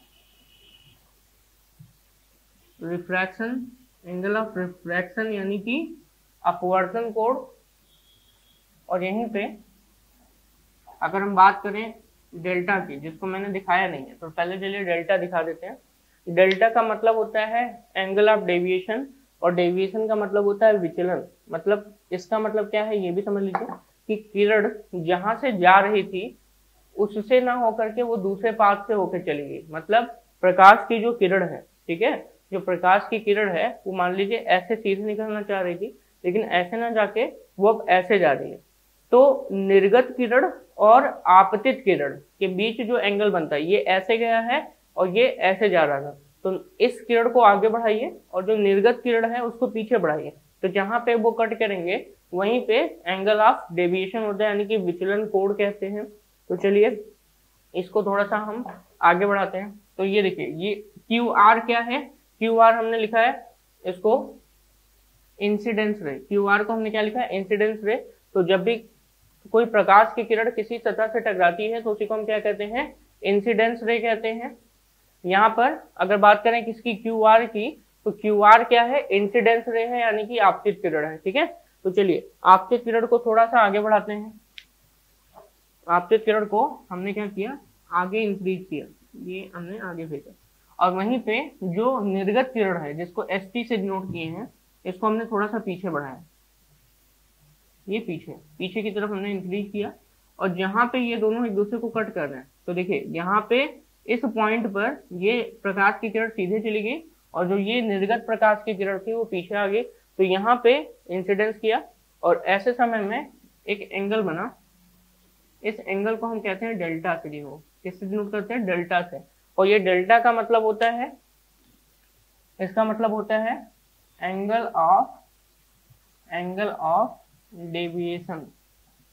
रिफ्रैक्शन, यानी कि अपवर्तन कोण। और यहीं पे अगर हम बात करें डेल्टा की, जिसको मैंने दिखाया नहीं है तो पहले चलिए डेल्टा दिखा देते हैं। डेल्टा का मतलब होता है एंगल ऑफ डेविएशन और डेविएशन का मतलब होता है विचलन। मतलब इसका मतलब क्या है ये भी समझ लीजिए कि किरण जहां से जा रही थी उससे ना होकर के वो दूसरे पाथ से होकर चली गई। मतलब प्रकाश की जो किरण है, ठीक है, जो प्रकाश की किरण है वो मान लीजिए ऐसे सीधे निकलना चाह रही थी लेकिन ऐसे ना जाके वो अब ऐसे जा रही है। तो निर्गत किरण और आपतित किरण के बीच जो एंगल बनता है ये ऐसे गया है और ये ऐसे जा रहा था, तो इस किरण को आगे बढ़ाइए और जो निर्गत किरण है उसको पीछे बढ़ाइए, तो जहां पे वो कट करेंगे वहीं पे एंगल ऑफ डेविएशन होता है, यानी कि विचलन कोण कहते हैं। तो चलिए इसको थोड़ा सा हम आगे बढ़ाते हैं। तो ये देखिए ये क्यू आर क्या है, क्यू आर हमने लिखा है इसको इंसिडेंस रे, क्यू आर को हमने क्या लिखा है इंसिडेंस रे। तो जब भी कोई प्रकाश की किरण किसी सतह से टकराती है तो उसी को हम क्या कहते हैं इंसिडेंस रे कहते हैं। यहाँ पर अगर बात करें किसकी क्यू आर की, तो क्यू आर क्या है इंसिडेंस रे है, यानी कि आपतित किरण है, ठीक है। तो चलिए आपतित किरण को थोड़ा सा आगे बढ़ाते हैं। आपतित किरण को हमने क्या किया आगे इंक्रीज किया, ये हमने आगे भेजा और वहीं पे जो निर्गत किरण है जिसको ST से डिनोट किए हैं इसको हमने थोड़ा सा पीछे बढ़ाया, ये पीछे की तरफ हमने इंक्रीज किया और जहां पे ये दोनों एक दूसरे को कट कर रहे हैं तो देखिए यहाँ पे इस पॉइंट पर ये प्रकाश की किरण सीधे चली गई और जो ये निर्गत प्रकाश की किरण थी वो पीछे आ गई। तो यहाँ पे इंसिडेंस किया और ऐसे समय में एक एंगल बना, इस एंगल को हम कहते हैं डेल्टा से डिनोट, किससे डिनोट करते हैं डेल्टा से। और ये डेल्टा का मतलब होता है, इसका मतलब होता है एंगल ऑफ डेविएशन,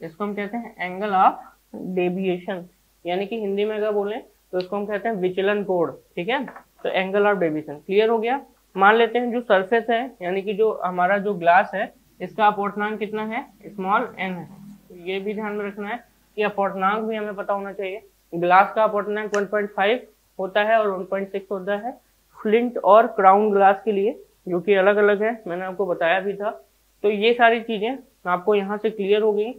इसको हम कहते हैं एंगल ऑफ डेविएशन, यानी कि हिंदी में अगर बोलें तो इसको हम कहते हैं विचलन कोण, ठीक है। तो एंगल ऑफ डेविएशन क्लियर हो गया। मान लेते हैं जो सरफेस है यानी कि जो हमारा जो ग्लास है इसका अपवर्तनांक कितना है स्मॉल n है। तो ये भी ध्यान में रखना है कि अपवर्तनांक भी हमें पता होना चाहिए। ग्लास का अपवर्तनांक 1.5 होता है और 1.6 होता है फ्लिंट और क्राउन ग्लास के लिए, जो कि अलग अलग है, मैंने आपको बताया भी था। तो ये सारी चीजें आपको यहाँ से क्लियर हो गई।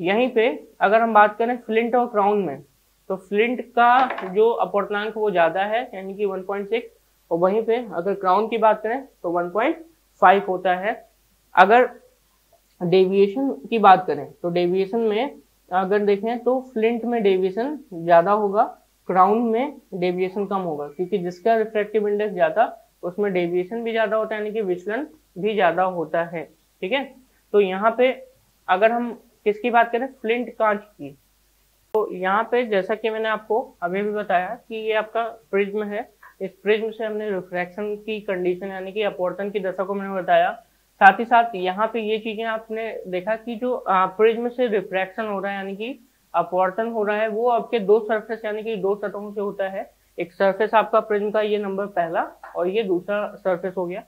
यहीं पे अगर हम बात करें फ्लिंट और क्राउन में, तो फ्लिंट का जो अपवर्तनांक वो ज्यादा है यानी कि 1.6, और वहीं पे अगर क्राउन की बात करें तो 1.5 होता है। अगर डेविएशन की बात करें तो डेविएशन में अगर देखें तो फ्लिंट में डेविएशन ज्यादा होगा, क्राउन में डेविएशन कम होगा, क्योंकि जिसका रिफ्रैक्टिव इंडेक्स ज्यादा उसमें डेविएशन भी ज्यादा होता है यानी कि विचलन भी ज्यादा होता है, ठीक है। तो यहाँ पे अगर हम किसकी बात करें फ्लिंट कांच की, तो यहाँ पे जैसा कि मैंने आपको अभी भी बताया कि ये आपका प्रिज्म है, इस प्रिज्म से हमने रिफ्रैक्शन की कंडीशन यानी कि अपवर्तन की दशा को मैंने बताया। साथ ही साथ यहाँ पे ये चीजें आपने देखा कि जो प्रिज्म से रिफ्रैक्शन हो रहा है यानी कि अपवर्तन हो रहा है वो आपके दो सरफेस यानी कि दो सतहों से होता है। एक सरफेस आपका प्रिज्म का ये नंबर पहला और ये दूसरा सरफेस हो गया।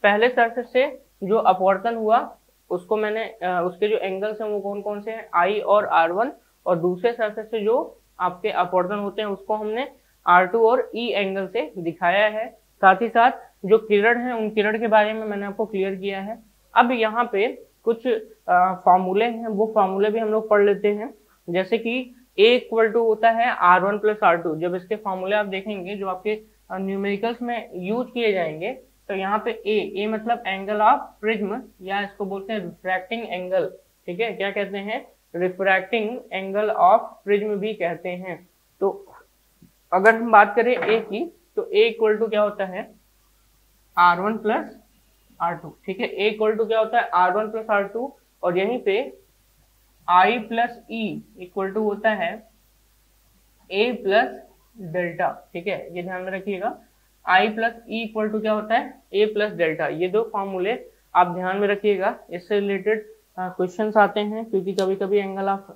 पहले सरफेस से जो अपवर्तन हुआ उसको मैंने उसके जो एंगल्स हैं वो कौन कौन से हैं I और R1, और दूसरे सरफेस से जो आपके अपवर्तन होते हैं उसको हमने R2 और E एंगल से दिखाया है। साथ ही साथ जो किरण है उन किरण के बारे में मैंने आपको क्लियर किया है। अब यहाँ पे कुछ फॉर्मूले हैं, वो फॉर्मूले भी हम लोग पढ़ लेते हैं। जैसे कि A इक्वल टू होता है R1 प्लस R2। जब इसके फॉर्मूले आप देखेंगे जो आपके न्यूमेरिकल्स में यूज किए जाएंगे, तो यहाँ पे ए मतलब एंगल ऑफ प्रिज्म, या इसको बोलते हैं रिफ्रैक्टिंग एंगल। ठीक है, क्या कहते हैं? रिफ्रैक्टिंग एंगल ऑफ प्रिज्म भी कहते हैं। तो अगर हम बात करें ए की, तो ए इक्वल टू क्या होता है? R1 plus R2। ठीक है, ए इक्वल टू क्या होता है? R1 plus R2। और यहीं पे I plus e equal to होता है A प्लस डेल्टा। ठीक है, ये ध्यान में रखिएगा। I plus e equal to क्या होता है? A plus delta. ये दो फॉर्मूले आप ध्यान में रखिएगा। इससे रिलेटेड क्वेश्चंस आते हैं, क्योंकि कभी कभी एंगल ऑफ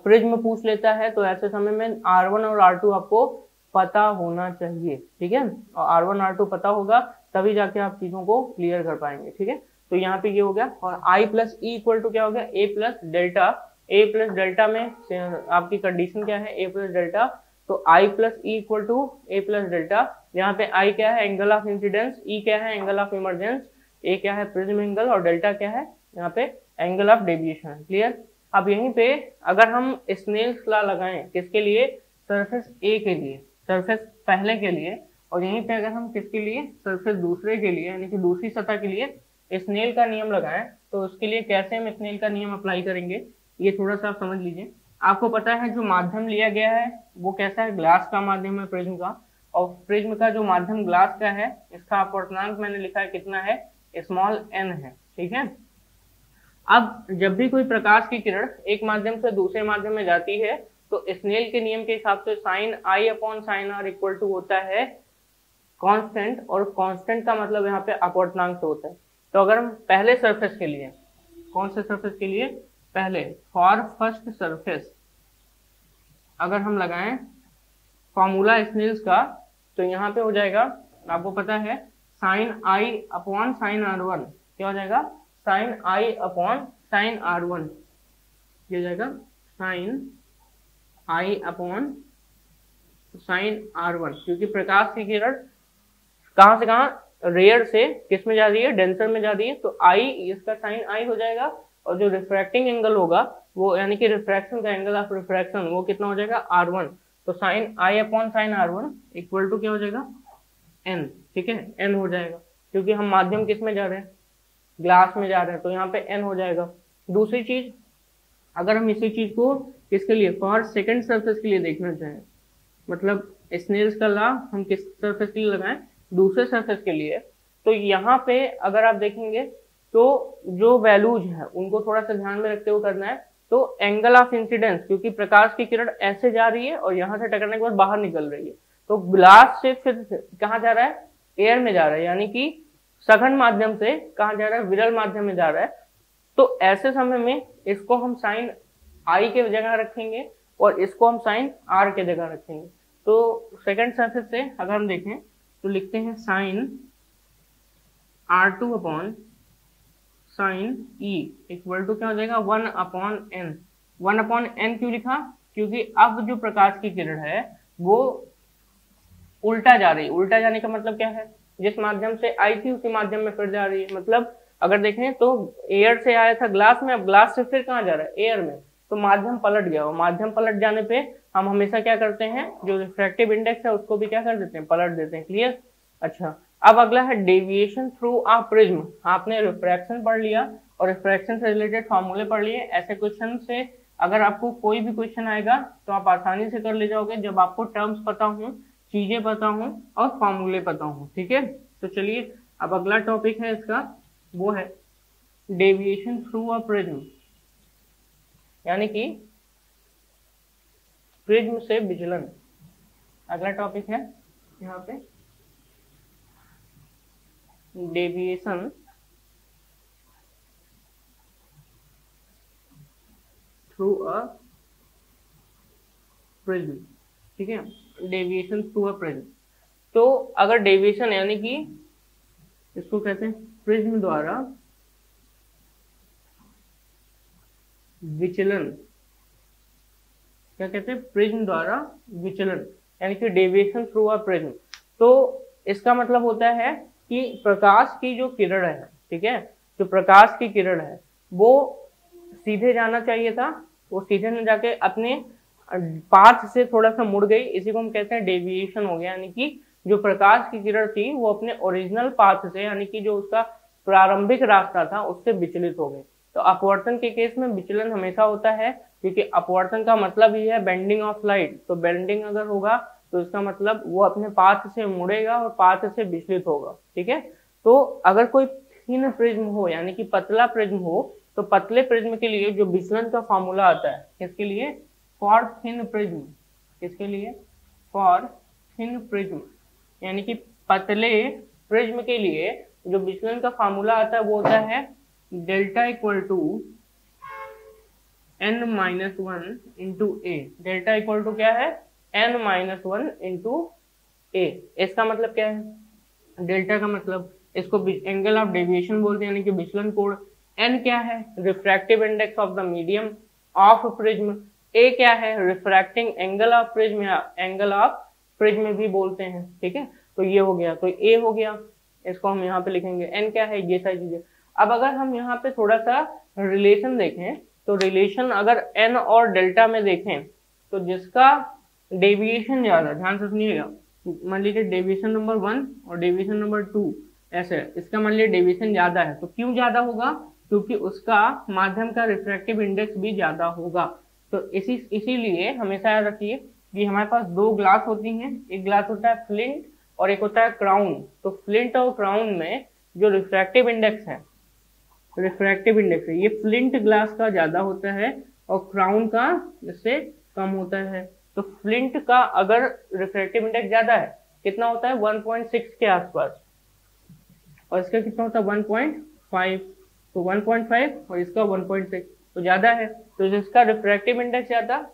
प्रिज्म पूछ लेता है, तो ऐसे समय में R1 और R2 आपको पता होना चाहिए। ठीक है, और R1 R2 पता होगा तभी जाके आप चीजों को क्लियर कर पाएंगे। ठीक है, तो यहाँ पे ये हो गया। और I plus e equal to क्या हो गया? A plus delta. A plus delta में आपकी कंडीशन क्या है? A plus delta. तो I plus e equal to A plus delta. यहाँ पे I क्या है? Angle of incidence. E क्या है? Angle of emergence. A क्या है? Prism angle. और डेल्टा क्या है? यहाँ पे एंगल ऑफ डेविएशन। क्लियर? अब यहीं पे अगर हम स्नेल्स लॉ लगाएं, किसके लिए? सरफेस ए के लिए, सरफेस पहले के लिए। और यहीं पे अगर हम किसके लिए? सरफेस दूसरे के लिए, यानी कि दूसरी सतह के लिए स्नेल का नियम लगाएं, तो उसके लिए कैसे हम स्नेल का नियम अप्लाई करेंगे, ये थोड़ा सा आप समझ लीजिए। आपको पता है जो माध्यम लिया गया है वो कैसा है? ग्लास का माध्यम है, प्रिज्म का। और प्रिज्म का जो माध्यम ग्लास का है, इसका अपवर्तनांक मैंने लिखा है कितना है? स्मॉल n है। ठीक है, अब जब भी कोई प्रकाश की किरण एक माध्यम से दूसरे माध्यम में जाती है, तो स्नेल के नियम के हिसाब से sine I upon sine R equal to होता है कांस्टेंट। और कांस्टेंट का मतलब यहाँ पे अपवर्तनांक से होता है। तो अगर हम पहले सरफेस के लिए, कौन से सरफेस के लिए? पहले, फॉर फर्स्ट सरफेस, अगर हम लगाएं फॉर्मूला स्नेल्स का, तो यहाँ पे हो जाएगा, आपको पता है, sign I upon sine R1। क्या हो जाएगा? Sine I upon sine R1। ये हो जाएगा sine I upon sine R1, क्योंकि प्रकाश की किरण कहां से कहां? रेयर से किस में जा रही है? डेंसर में जा रही है। तो I, इसका साइन I हो जाएगा। और जो रिफ्रैक्टिंग एंगल होगा वो, यानी कि रिफ्रैक्शन का एंगल ऑफ रिफ्रैक्शन, वो कितना हो जाएगा? R1। तो sine I upon sine R1 equal to क्या हो जाएगा? N। ठीक है, N हो जाएगा, क्योंकि हम माध्यम किस में जा रहे हैं? ग्लास में जा रहे हैं, तो यहाँ पे N हो जाएगा। दूसरी चीज, अगर हम इसी चीज को किसके लिए? फॉर सेकंड सरफेस के लिए देखना चाहें, मतलब स्नेल्स का लॉ हम किस सरफेस के लिए लगाएं? दूसरे सरफेस के लिए। तो यहाँ पे अगर आप देखेंगे तो जो वैल्यूज है उनको थोड़ा सा ध्यान में रखते हुए करना है। तो एंगल ऑफ इंसिडेंस, क्योंकि प्रकाश की किरण ऐसे जा रही है और यहाँ से टकराने के बाद बाहर निकल रही है, तो ग्लास से फिर कहाँ जा रहा है? एयर में जा रहा है, यानी कि सघन माध्यम से कहाँ जा रहा है? विरल माध्यम में जा रहा है। तो ऐसे समय में इसको हम साइन I के जगह रखेंगे और इसको हम साइन R के जगह रखेंगे। तो सेकंड सरफेस से अगर हम देखें तो लिखते हैं sine R2 upon sine E equal to क्या हो जाएगा? 1 अपॉन n। 1 अपॉन n क्यों लिखा? क्योंकि अब जो प्रकाश की किरण है वो उल्टा जा रही है। उल्टा जाने का मतलब क्या है? जिस माध्यम से आई थी उसी माध्यम में फिर जा रही है। मतलब अगर देखें तो एयर से आया था ग्लास में, अब ग्लास से फिर कहाँ जा रहा है? एयर में। तो माध्यम पलट गया। और माध्यम पलट जाने पे हम हमेशा क्या करते हैं? जो रिफ्रैक्टिव इंडेक्स है उसको भी क्या कर देते हैं? पलट देते हैं। क्लियर? अच्छा, अब अगला है डेविएशन थ्रू अ प्रिज्म। आपने रिफ्रैक्शन पढ़ लिया और रिफ्रैक्शन से रिलेटेड फॉर्मूले पढ़ लिए। ऐसे क्वेश्चन से अगर आपको कोई भी क्वेश्चन आएगा तो आप आसानी से कर ले जाओगे, जब आपको टर्म्स पता हो, चीजें पता हो और फॉर्मूले पता हो। ठीक है, तो चलिए अब अगला टॉपिक है इसका, वो है डेविएशन थ्रू अ प्रिज्म, यानी कि प्रिज्म से विचलन। अगला टॉपिक है यहाँ पे डेविएशन थ्रू अ प्रिज्म। ठीक है, डेविएशन थ्रू अ प्रिज्म। तो अगर डेविएशन यानी कि इसको कहते हैं प्रिज्म द्वारा विचलन, क्या कहते हैं? प्रिज्म द्वारा विचलन। यानी कि डेविएशन थ्रू अ प्रिज्म। तो इसका मतलब होता है कि प्रकाश की जो किरण है, ठीक है, जो प्रकाश की किरण है वो सीधे जाना चाहिए था, वो सीधे न जाके अपने पाथ से थोड़ा सा मुड़ गई, इसी को हम कहते हैं डेविएशन हो गया। यानी कि जो प्रकाश की किरण थी वो अपने ओरिजिनल पाथ से, यानी कि जो उसका प्रारंभिक रास्ता था उससे विचलित हो गई। तो अपवर्तन के केस में विचलन हमेशा होता है, क्योंकि अपवर्तन का मतलब ही है बेंडिंग ऑफ लाइट। तो बेंडिंग अगर होगा तो इसका मतलब वो अपने पाथ से मुड़ेगा और पाथ से विचलित होगा, ठीक है। तो अगर कोई थिन प्रिज्म हो, यानी कि पतला प्रिज्म हो, तो पतले प्रिज्म के लिए जो विचलन का फॉर्मूला आता है, किसके लिए, फॉर थिन प्रिज्म, किसके लिए, फॉर थिन प्रिज्म, यानी कि पतले प्रिज्म के लिए जो विचलन का फॉर्मूला आता है वो होता है delta equal to n-1 into A. Delta equal to क्या है, n-1 इंटू ए। इसका मतलब क्या है, डेल्टा का मतलब इसको एंगल ऑफ डेविएशन बोलते हैं, यानी कि विचलन कोण। n क्या है, refractive index of the medium of prism. a क्या है, रिफ्रैक्टिंग एंगल ऑफ प्रिज्म या एंगल ऑफ प्रिज्म भी बोलते हैं, ठीक है। तो ये हो गया, तो a हो गया, इसको हम यहाँ पे लिखेंगे। n क्या है, ये सारी चीजें। अब अगर हम यहाँ पे थोड़ा सा रिलेशन देखें, तो रिलेशन अगर n और डेल्टा में देखें तो जिसका डेविएशन ज्यादा, ध्यान से सुनिएगा, मान लीजिए डेविएशन नंबर 1 और डेविएशन नंबर 2 ऐसे, इसका मान लीजिए डेविएशन ज्यादा है, तो क्यों ज्यादा होगा, क्योंकि उसका माध्यम का रिफ्रैक्टिव इंडेक्स भी ज्यादा होगा। तो इसीलिए हमेशा याद रखिए कि हमारे पास दो ग्लास होती हैं, एक ग्लास होता है फ्लिंट और एक होता है क्राउन। तो फ्लिंट और क्राउन में जो रिफ्रैक्टिव इंडेक्स है, रिफ्रैक्टिव इंडेक्स है, ये फ्लिंट ग्लास का ज्यादा होता है और क्राउन का इससे कम होता है। तो फ्लिंट का अगर रिफ्रैक्टिव इंडेक्स ज्यादा है, कितना होता है, 1.6 के आसपास, और इसका कितना होता है 1.5। तो 1.5 और इसका 1.6, तो ज्यादा है। तो जिसका रिफ्रैक्टिव इंडेक्स ज्यादा,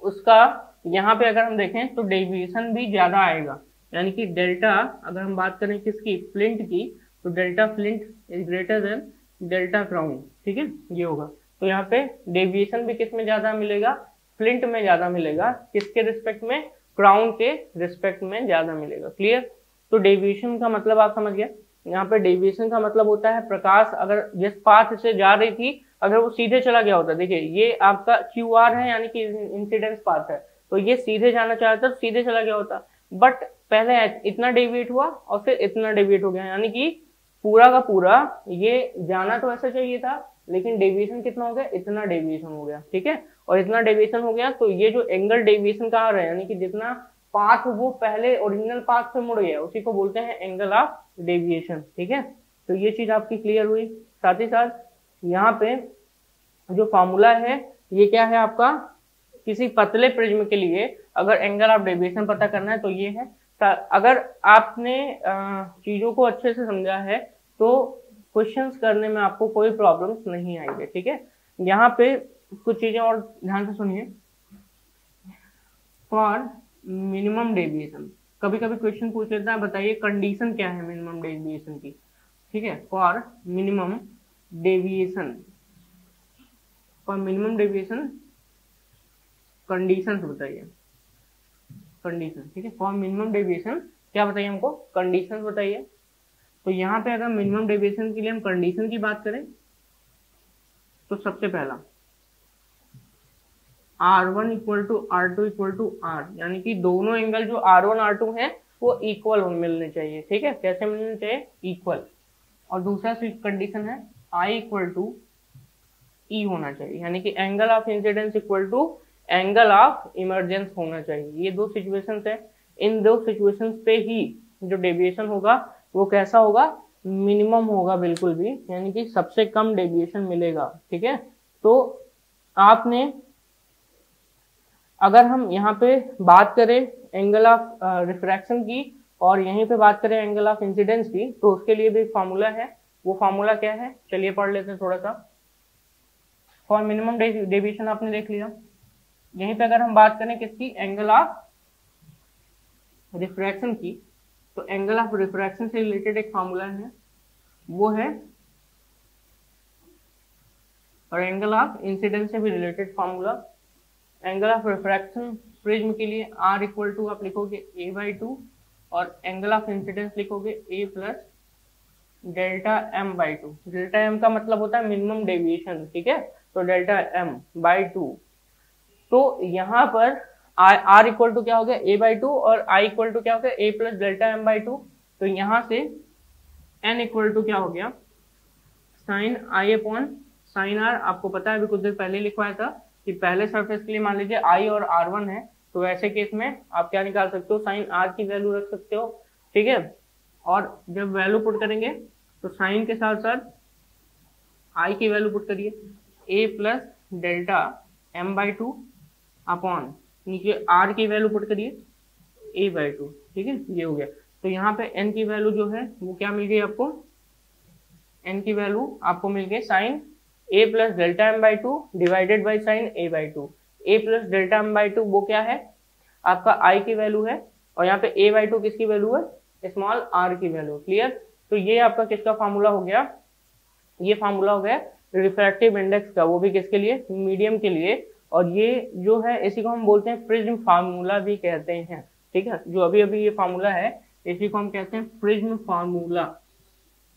उसका यहाँ पे अगर हम देखें तो डेविएशन भी ज्यादा आएगा। यानी कि डेल्टा, अगर हम बात करें किसकी, फ्लिंट की, तो delta flint is greater than delta crown, ठीक है, ये होगा। तो यहाँ पे डेविएशन भी किस में ज्यादा मिलेगा, फ्लिंट में ज्यादा मिलेगा, किसके रिस्पेक्ट में, क्राउन के रिस्पेक्ट में ज्यादा मिलेगा। क्लियर। तो डेविएशन का मतलब आप समझ गए। यहाँ पे डेविएशन का मतलब होता है प्रकाश अगर जिस पाथ से जा रही थी, अगर वो सीधे चला गया होता, देखिए ये आपका QR है, यानी कि इंसिडेंस पाथ है, तो ये सीधे जाना चाहता तो सीधे चला गया होता, बट पहले इतना डेविएट हुआ और फिर इतना डेविएट हो गया, यानी कि पूरा का पूरा ये जाना तो ऐसा चाहिए था, लेकिन डेविएशन कितना हो गया, इतना डेविएशन हो गया, ठीक है। और इतना डेविएशन हो गया तो ये जो एंगल डेविएशन कहा रहा है, यानी कि जितना पाथ वो पहले ओरिजिनल पाथ से मुड़ गया, उसी को बोलते हैं एंगल ऑफ डेविएशन, ठीक है। तो ये चीज आपकी क्लियर हुई। साथ ही साथ यहाँ पे जो फॉर्मूला है ये क्या है आपका, किसी पतले प्रिज्म के लिए अगर एंगल ऑफ डेविएशन पता करना है तो ये है। अगर आपने चीजों को अच्छे से समझा है तो क्वेश्चंस करने में आपको कोई प्रॉब्लम्स नहीं आएंगे, ठीक है। यहाँ पे कुछ चीजें और ध्यान से सुनिए। फॉर मिनिमम डेविएशन, कभी कभी क्वेश्चन पूछ लेता है, बताइए कंडीशन क्या है मिनिमम डेविएशन की, ठीक है। For minimum deviation, for minimum deviation conditions बताइए, कंडीशन, ठीक है। फॉर मिनिमम डेविएशन क्या बताइए हमको, कंडीशंस बताइए। तो यहाँ पे अगर मिनिमम डेविएशन के लिए हम कंडीशन की बात करें तो सबसे पहला R1 equal to R2 equal to R, यानी कि दोनों एंगल जो R1 R2 हैं वो इक्वल मिलने चाहिए, ठीक है। कैसे मिलने चाहिए, इक्वल। और दूसरा कंडीशन है I इक्वल टू E होना चाहिए, यानी कि angle of incidence equal to angle of emergence होना चाहिए। ये दो सिचुएशंस है, इन दो सिचुएशंस पे ही जो डेविएशन होगा वो कैसा होगा, मिनिमम होगा बिल्कुल भी, यानी कि सबसे कम डेविएशन मिलेगा, ठीक है। तो आपने अगर हम यहाँ पे बात करें एंगल ऑफ रिफ्रैक्शन की और यहीं पे बात करें एंगल ऑफ इंसिडेंस की, तो उसके लिए भी फॉर्मूला है। वो फॉर्मूला क्या है, चलिए पढ़ लेते हैं थोड़ा सा। फॉर मिनिमम डेविएशन आपने देख लिया। यहीं पे अगर हम बात करें किसकी, एंगल ऑफ रिफ्रैक्शन की, तो एंगल ऑफ रिफ्रैक्शन से रिलेटेड एक फॉर्मूला है, वो है, और एंगल ऑफ इंसिडेंस से भी related formula. Angle of refraction prism के लिए R इक्वल टू आप लिखोगे a/2 और एंगल ऑफ इंसिडेंस लिखोगे a plus delta m by 2। Delta m का मतलब होता है मिनिमम डेविएशन, ठीक है, तो डेल्टा m बाई 2। तो यहाँ पर r इक्वल टू क्या हो गया a/2 और I इक्वल टू क्या हो गया a plus delta m by 2। तो यहाँ से n इक्वल टू क्या हो गया sine I upon sine r। आपको पता है अभी कुछ देर पहले लिखवाया था कि पहले सरफेस के लिए मान लीजिए I और R1 है, तो ऐसे केस में आप क्या निकाल सकते हो, साइन r की वैल्यू रख सकते हो, ठीक है। और जब वैल्यू पुट करेंगे तो साइन के साथ साथ I की वैल्यू पुट करिए a plus delta m by 2 upon नीचे r की वैल्यू पुट करिए a बाई 2, ठीक है, ये हो गया। तो यहाँ पे n की वैल्यू जो है वो क्या मिल गई आपको, n की वैल्यू आपको मिल गई sine a plus delta m by 2 divided by sine a by 2। a plus delta m by 2 वो क्या है आपका I की वैल्यू है, और यहाँ पे a बाई 2 किसकी वैल्यू है, स्मॉल r की वैल्यू। क्लियर। तो ये आपका किसका फार्मूला हो गया, ये फार्मूला हो गया रिफ्रैक्टिव इंडेक्स का, वो भी किसके लिए, मीडियम के लिए। और ये जो है इसी को हम बोलते हैं प्रिज्म फार्मूला भी कहते हैं, ठीक है। जो अभी अभी ये फार्मूला है इसी को हम कहते हैं प्रिज्म फार्मूला।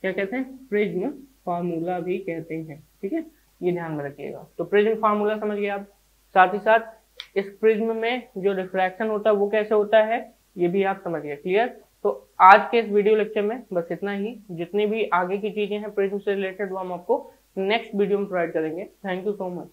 क्या कहते हैं, प्रिज्म फार्मूला भी कहते हैं, ठीक है, ये ध्यान में रखिएगा। तो प्रिज्म फार्मूला समझ गए आप। साथ ही साथ इस प्रिज्म में जो रिफ्रैक्शन होता है वो कैसे होता है ये भी आप समझ गए। क्लियर। तो आज के इस वीडियो लेक्चर में बस इतना ही। जितनी भी आगे की चीजें हैं प्रिज्म से रिलेटेड वो हम आपको नेक्स्ट वीडियो में प्रोवाइड करेंगे। Thank you so much.